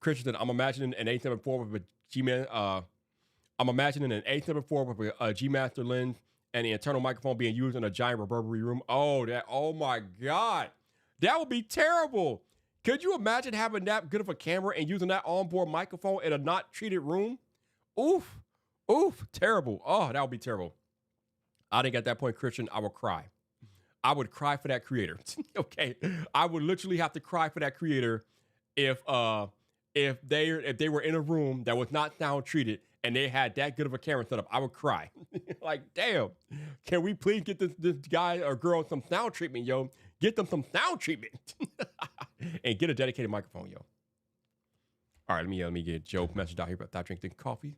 Speaker 1: Christian, I'm imagining an A7 IV with a G-Man. I'm imagining an A7 IV with a G-Master lens and the internal microphone being used in a giant reverberary room. Oh my God. That would be terrible. Could you imagine having that good of a camera and using that onboard microphone in a not treated room? Oof, terrible. Oh, that would be terrible. I think at that point, Christian, I would cry. I would cry for that creator. Okay, I would literally have to cry for that creator if they were in a room that was not sound treated and they had that good of a camera setup. I would cry. Like, damn, can we please get this guy or girl some sound treatment, yo? Get them some sound treatment and get a dedicated microphone, yo. All right, let me get Joe's message out here about drinking coffee.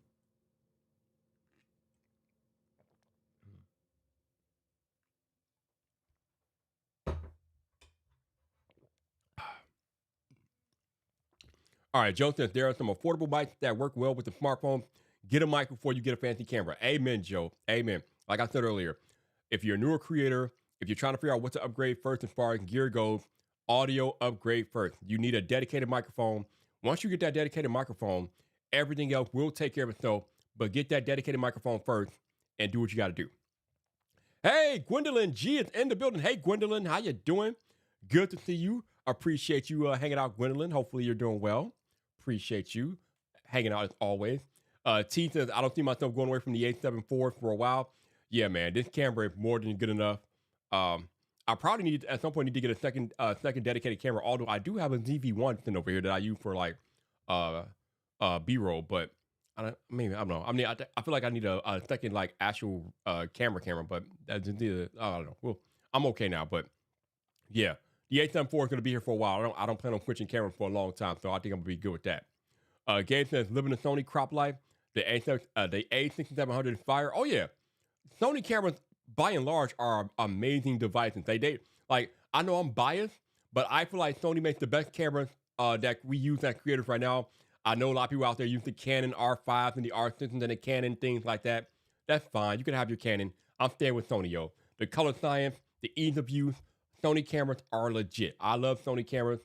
Speaker 1: All right, Joe says there are some affordable mics that work well with the smartphone. Get a mic before you get a fancy camera. Amen, Joe. Amen. Like I said earlier, if you're a newer creator, if you're trying to figure out what to upgrade first as far as gear goes, audio upgrade first. You need a dedicated microphone. Once you get that dedicated microphone, everything else will take care of itself. But get that dedicated microphone first and do what you got to do. Hey, Gwendolyn G is in the building. Hey, Gwendolyn, how you doing? Good to see you. Appreciate you hanging out, Gwendolyn. Hopefully you're doing well. Appreciate you hanging out as always. T says, I don't see myself going away from the A7 IV for a while. Yeah, man, this camera is more than good enough. I probably need at some point need to get a second dedicated camera. Although I do have a ZV-1 sitting over here that I use for like B-roll, but I don't know. I mean, I feel like I need a second like actual camera, but that's I don't know. Well, I'm okay now, but yeah, the A7 IV is going to be here for a while. I don't plan on switching cameras for a long time, so I think I'm gonna be good with that. Gabe says, living the Sony crop life. The A6700 is fire. Oh yeah, Sony cameras by and large are amazing devices. They like, I know I'm biased, but I feel like Sony makes the best cameras that we use as creators right now. I know a lot of people out there use the Canon R5s and the R6s and the Canon things like that. That's fine. You can have your Canon. I'm staying with Sony, yo. The color science, the ease of use, Sony cameras are legit. I love Sony cameras.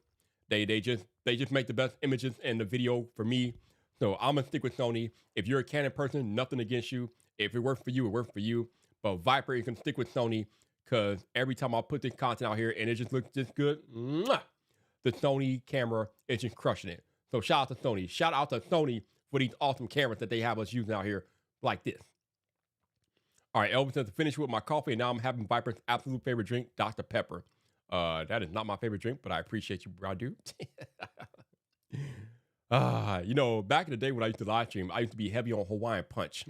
Speaker 1: They just make the best images and the video for me. So I'm gonna stick with Sony. If you're a Canon person, nothing against you. If it works for you, it works for you. But Vyyyper is gonna stick with Sony because every time I put this content out here and it just looks this good, the Sony camera is just crushing it. So shout out to Sony. Shout out to Sony for these awesome cameras that they have us using out here like this. All right, Elvis says to finish with my coffee, and now I'm having Vyper's absolute favorite drink, Dr. Pepper. That is not my favorite drink, but I appreciate you, Radu. You know, back in the day when I used to live stream, I used to be heavy on Hawaiian Punch.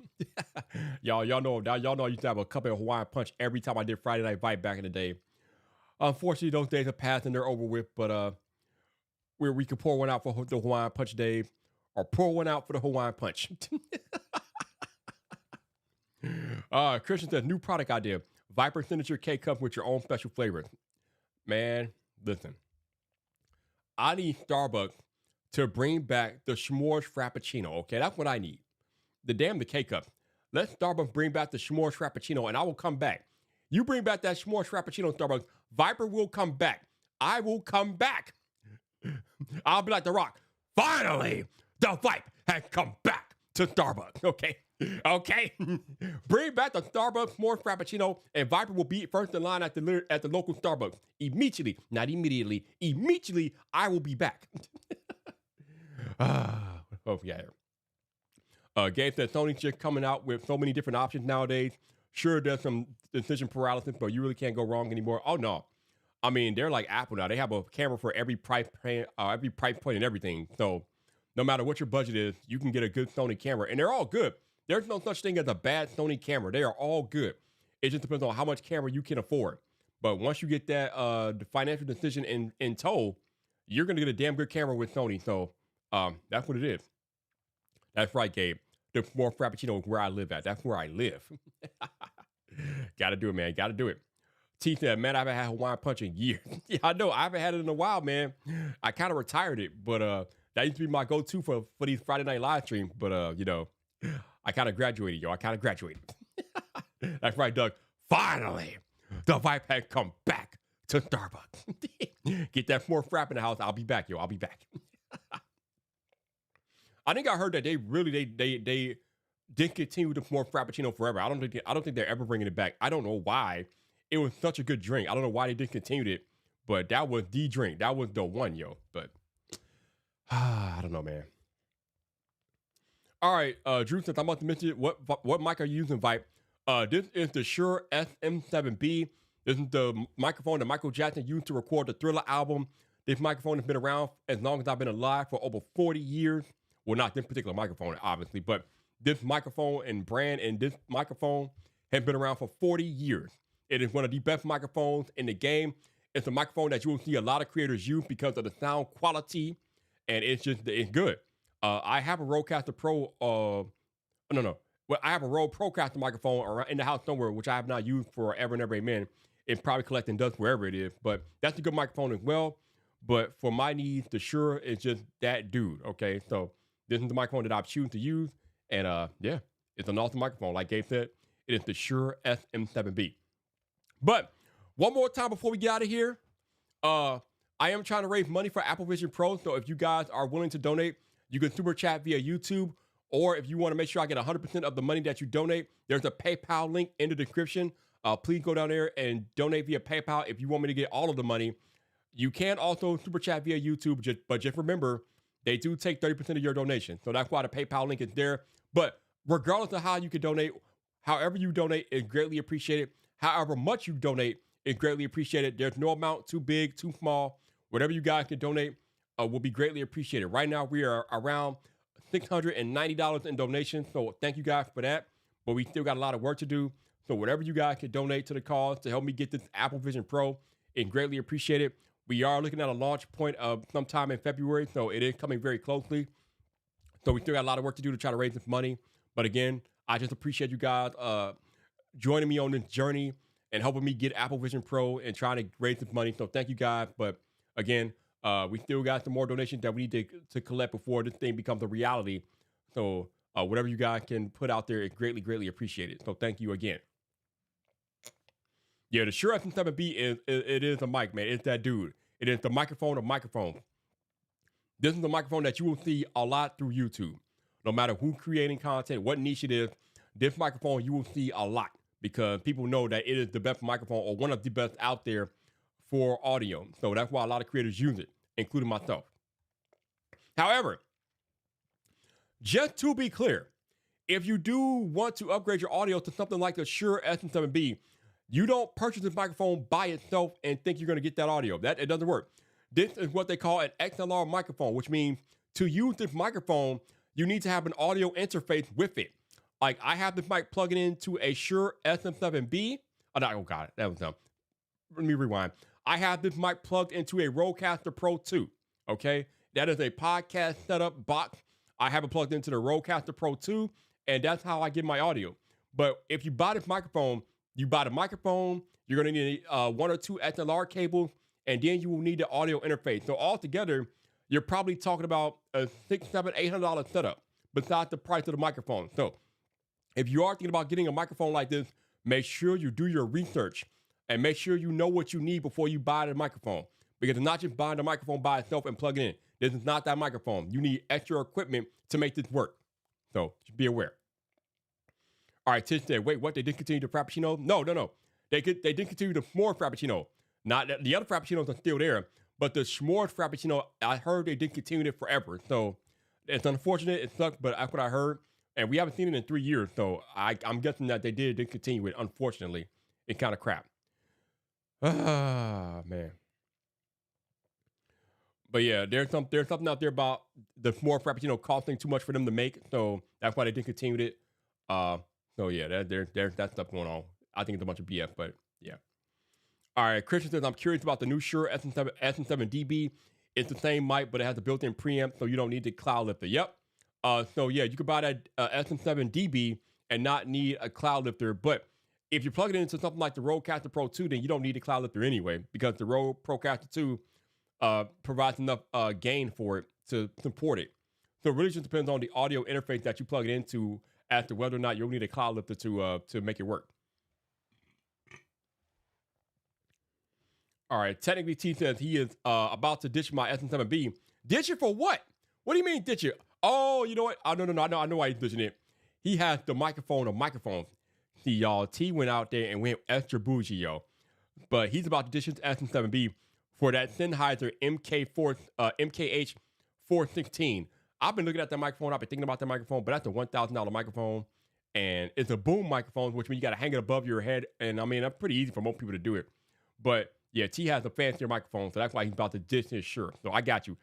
Speaker 1: y'all know I used to have a cup of Hawaiian Punch every time I did Friday Night Vype back in the day. Unfortunately, those days are past and they're over with, but where we could pour one out for the Hawaiian Punch day, or pour one out for the Hawaiian Punch. Christian says, new product idea. Vyyyper signature K-Cup with your own special flavors. Man, listen. I need Starbucks to bring back the s'mores Frappuccino, okay? That's what I need. The K-Cup. Let Starbucks bring back the s'mores Frappuccino, and I will come back. You bring back that s'mores Frappuccino, Starbucks. Vyyyper will come back. I will come back. I'll be like The Rock. Finally, the Vyyyper has come back to Starbucks, okay? Okay? Bring back the Starbucks s'mores Frappuccino, and Vyyyper will be first in line at the local Starbucks. Immediately, not immediately, immediately, I will be back. Oh, yeah. Gabe said Sony's just coming out with so many different options nowadays. Sure, there's some decision paralysis, but you really can't go wrong anymore. Oh, no. I mean, they're like Apple now. They have a camera for every price point and everything. So no matter what your budget is, you can get a good Sony camera. And they're all good. There's no such thing as a bad Sony camera. They are all good. It just depends on how much camera you can afford. But once you get that the financial decision in tow, you're going to get a damn good camera with Sony. So that's what it is. That's right, Gabe. The more Frappuccino is where I live at. That's where I live. Got to do it, man. Got to do it. T said, man, I haven't had Hawaiian Punch in years. Yeah, I know. I haven't had it in a while, man. I kind of retired it, but that used to be my go-to for these Friday night live streams. But, I kind of graduated, yo. I kind of graduated. That's right, Doug. Finally, the Vyyyper has come back to Starbucks. Get that more frap in the house. I'll be back, yo. I'll be back. I think I heard that they discontinued the more Frappuccino forever. I don't think they're ever bringing it back. I don't know why. It was such a good drink. I don't know why they discontinued it, but that was the drink. That was the one, yo. But I don't know, man. All right, Drew says, I'm about to mention it. What mic are you using, Vype? This is the Shure SM7B. This is the microphone that Michael Jackson used to record the Thriller album. This microphone has been around as long as I've been alive, for over 40 years. Well, not this particular microphone, obviously, but this microphone and brand and this microphone has been around for 40 years. It is one of the best microphones in the game. It's a microphone that you will see a lot of creators use because of the sound quality, and it's good. I have a Rodecaster Pro. Well, I have a Rode Procaster microphone around in the house somewhere, which I have not used forever and ever. Amen. It's probably collecting dust wherever it is, but that's a good microphone as well. But for my needs, the Shure is just that dude. Okay, so this is the microphone that I've chosen to use, and yeah, it's an awesome microphone. Like Gabe said, it is the Shure SM7B. But one more time before we get out of here, I am trying to raise money for Apple Vision Pro. So if you guys are willing to donate, you can super chat via YouTube, or if you want to make sure I get 100% of the money that you donate, there's a PayPal link in the description. Please go down there and donate via PayPal if you want me to get all of the money. You can also super chat via YouTube, but just remember, they do take 30% of your donation. So that's why the PayPal link is there. But regardless of how you can donate, however you donate is greatly appreciated. However much you donate is greatly appreciated. There's no amount too big, too small. Whatever you guys can donate will be greatly appreciated. Right now, we are around $690 in donations. So thank you guys for that. But we still got a lot of work to do. So whatever you guys can donate to the cause to help me get this Apple Vision Pro is greatly appreciated. We are looking at a launch point of sometime in February, so it is coming very closely. So we still got a lot of work to do to try to raise this money. But again, I just appreciate you guys joining me on this journey and helping me get Apple Vision Pro and trying to raise this money. So thank you guys. But again, we still got some more donations that we need to collect before this thing becomes a reality. So whatever you guys can put out there is greatly, greatly appreciated. So thank you again. Yeah, the Shure SM7B is a mic, man. It's that dude. It is the microphone of microphones. This is the microphone that you will see a lot through YouTube. No matter who's creating content, what niche it is, this microphone you will see a lot because people know that it is the best microphone or one of the best out there for audio. So that's why a lot of creators use it, including myself. However, just to be clear, if you do want to upgrade your audio to something like the Shure SM7B, you don't purchase this microphone by itself and think you're going to get that audio. It doesn't work. This is what they call an XLR microphone, which means to use this microphone, you need to have an audio interface with it. Like I have this mic plugging into a Shure SM7B. Oh God, that was dumb. Let me rewind. I have this mic plugged into a Rodecaster Pro 2. Okay, that is a podcast setup box. I have it plugged into the Rodecaster Pro 2, and that's how I get my audio. But if you buy this microphone, you buy the microphone, you're gonna need 1 or 2 XLR cables, and then you will need the audio interface. So altogether, you're probably talking about a $600, $700, $800 setup, besides the price of the microphone. So if you are thinking about getting a microphone like this, make sure you do your research and make sure you know what you need before you buy the microphone. Because it's not just buying the microphone by itself and plugging it in. This is not that microphone. You need extra equipment to make this work. So just be aware. All right, Tish said, wait, what? They discontinued the Frappuccino? No. They discontinued the s'more Frappuccino. Not the other Frappuccinos are still there, but the s'more Frappuccino, I heard they discontinued it forever. So it's unfortunate. It sucks, but that's what I heard. And we haven't seen it in 3 years, so I'm guessing that they did discontinue it. Unfortunately, it's kind of crap. Ah, man. But yeah, there's something out there about the s'more Frappuccino costing too much for them to make, so that's why they discontinued it. So yeah, there's that stuff going on. I think it's a bunch of BS, but yeah. All right, Christian says, I'm curious about the new Shure SM7DB. It's the same mic, but it has a built-in preamp, so you don't need the cloud lifter. Yep. So yeah, you could buy that SM7DB and not need a cloud lifter. But if you plug it into something like the Rodecaster Pro 2, then you don't need the cloud lifter anyway, because the Rode Procaster 2 provides enough gain for it to support it. So it really just depends on the audio interface that you plug it into as to whether or not you'll need a cloud lifter to make it work. All right, technically T says he is about to ditch my SM7B. Ditch it for what? What do you mean ditch it? Oh, you know what? I know why he's ditching it. He has the microphone of microphones. See, y'all, T went out there and went extra bougie, yo. But he's about to ditch his SM7B for that Sennheiser MKH 416. I've been looking at that microphone. I've been thinking about that microphone, but that's a $1,000 microphone. And it's a boom microphone, which means you got to hang it above your head. And I mean, that's pretty easy for most people to do it. But yeah, T has a fancier microphone, so that's why he's about to ditch his Shure. So I got you.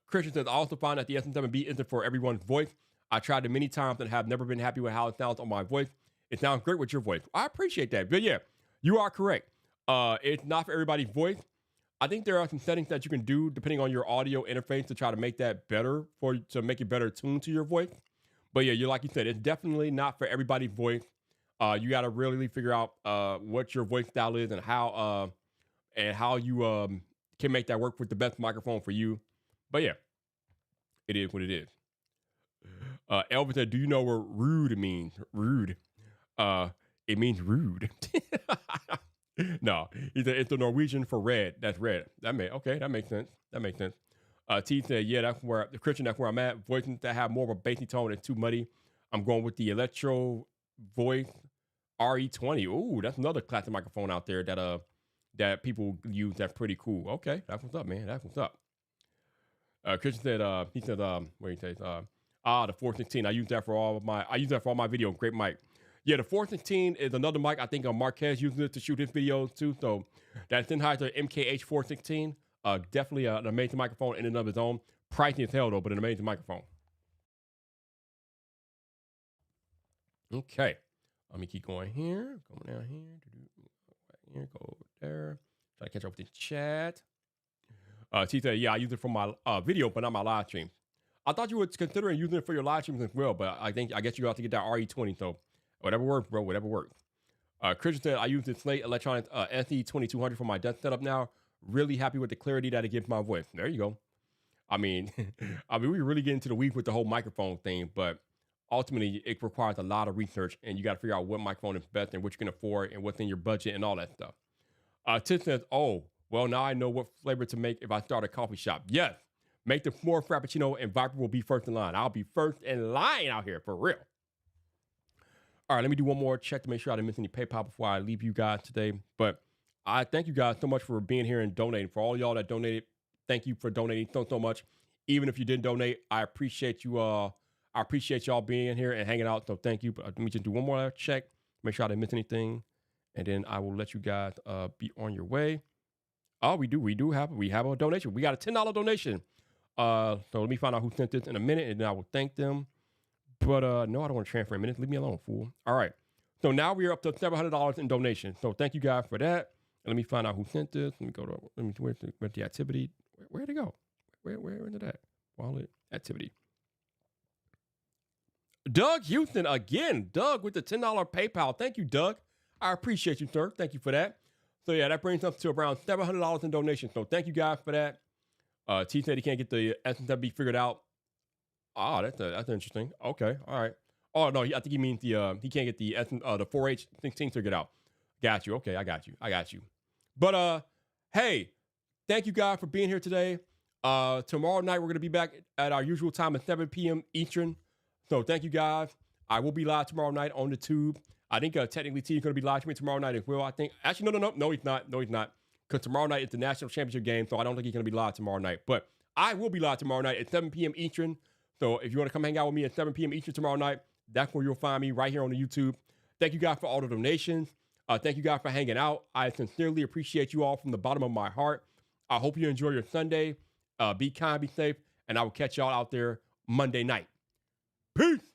Speaker 1: Christian says, I also found that the SM7B isn't for everyone's voice. I tried it many times and have never been happy with how it sounds on my voice. It sounds great with your voice. I appreciate that. But yeah, you are correct. It's not for everybody's voice. I think there are some settings that you can do depending on your audio interface to try to make that better to make it better tuned to your voice. But yeah, like you said, it's definitely not for everybody's voice. You got to really figure out what your voice style is and how you can make that work with the best microphone for you. But yeah, it is what it is. Elvis said, do you know what rude means? Rude. It means rude. No, he said, it's the Norwegian for red. That's red. That makes sense. T said, yeah, that's where I'm at. Voices that have more of a bassy tone and too muddy. I'm going with the Electro Voice RE20. Ooh, that's another classic microphone out there that people use. That's pretty cool. Okay, that's what's up, man. That's what's up. Christian said, what he says, the 416. I use that for all my video. Great mic. Yeah, the 416 is another mic. I think Marquez uses it to shoot his videos too. So that Sennheiser MKH 416, definitely an amazing microphone in and of its own. Pricey as hell though, but an amazing microphone. Okay, let me keep going here. Going down here, go over there. Try to catch up with the chat. She said, yeah, I use it for my video, but not my live streams. I thought you were considering using it for your live streams as well, but I guess you have to get that RE20. So whatever works, bro, whatever works. Christian said, I use the Slate Electronics SE2200 for my desk setup now. Really happy with the clarity that it gives my voice. There you go. I mean, we really get into the weeds with the whole microphone thing, but ultimately it requires a lot of research, and you got to figure out what microphone is best and what you can afford and what's in your budget and all that stuff. Tim says, oh, well, now I know what flavor to make if I start a coffee shop. Yes, make the s'more Frappuccino, and Vyyyper will be first in line. I'll be first in line out here, for real. All right, let me do one more check to make sure I didn't miss any PayPal before I leave you guys today. But I thank you guys so much for being here and donating. For all y'all that donated, thank you for donating so much. Even if you didn't donate, I appreciate you. I appreciate y'all being here and hanging out. So thank you. But let me just do one more check, make sure I didn't miss anything, and then I will let you guys be on your way. Oh, we have a donation. We got a $10 donation. So let me find out who sent this in a minute, and then I will thank them. But no, I don't want to transfer in minutes. Leave me alone, fool. All right. So now we are up to $700 in donation. So thank you guys for that. And let me find out who sent this. Let me where's the activity? Where'd it go? Where is it at? Wallet activity. Doug Houston again. Doug with the $10 PayPal. Thank you, Doug. I appreciate you, sir. Thank you for that. So yeah, that brings us to around $700 in donations. So thank you guys for that. T said he can't get the SMW figured out. Ah, that's interesting. Okay, all right. Oh no, I think he means the he can't get the 4H thing figured out. Got you. Okay, I got you. But hey, thank you guys for being here today. Tomorrow night we're gonna be back at our usual time at 7 p.m. Eastern. So thank you guys. I will be live tomorrow night on the tube. I think technically T is going to be live streaming tomorrow night as well. I think actually no he's not because tomorrow night is the national championship game, so I don't think he's going to be live tomorrow night. But I will be live tomorrow night at 7 p.m. Eastern. So if you want to come hang out with me at 7 p.m. Eastern tomorrow night, that's where you'll find me right here on the YouTube. Thank you guys for all the donations. Thank you guys for hanging out. I sincerely appreciate you all from the bottom of my heart. I hope you enjoy your Sunday. Be kind, be safe, and I will catch y'all out there Monday night. Peace.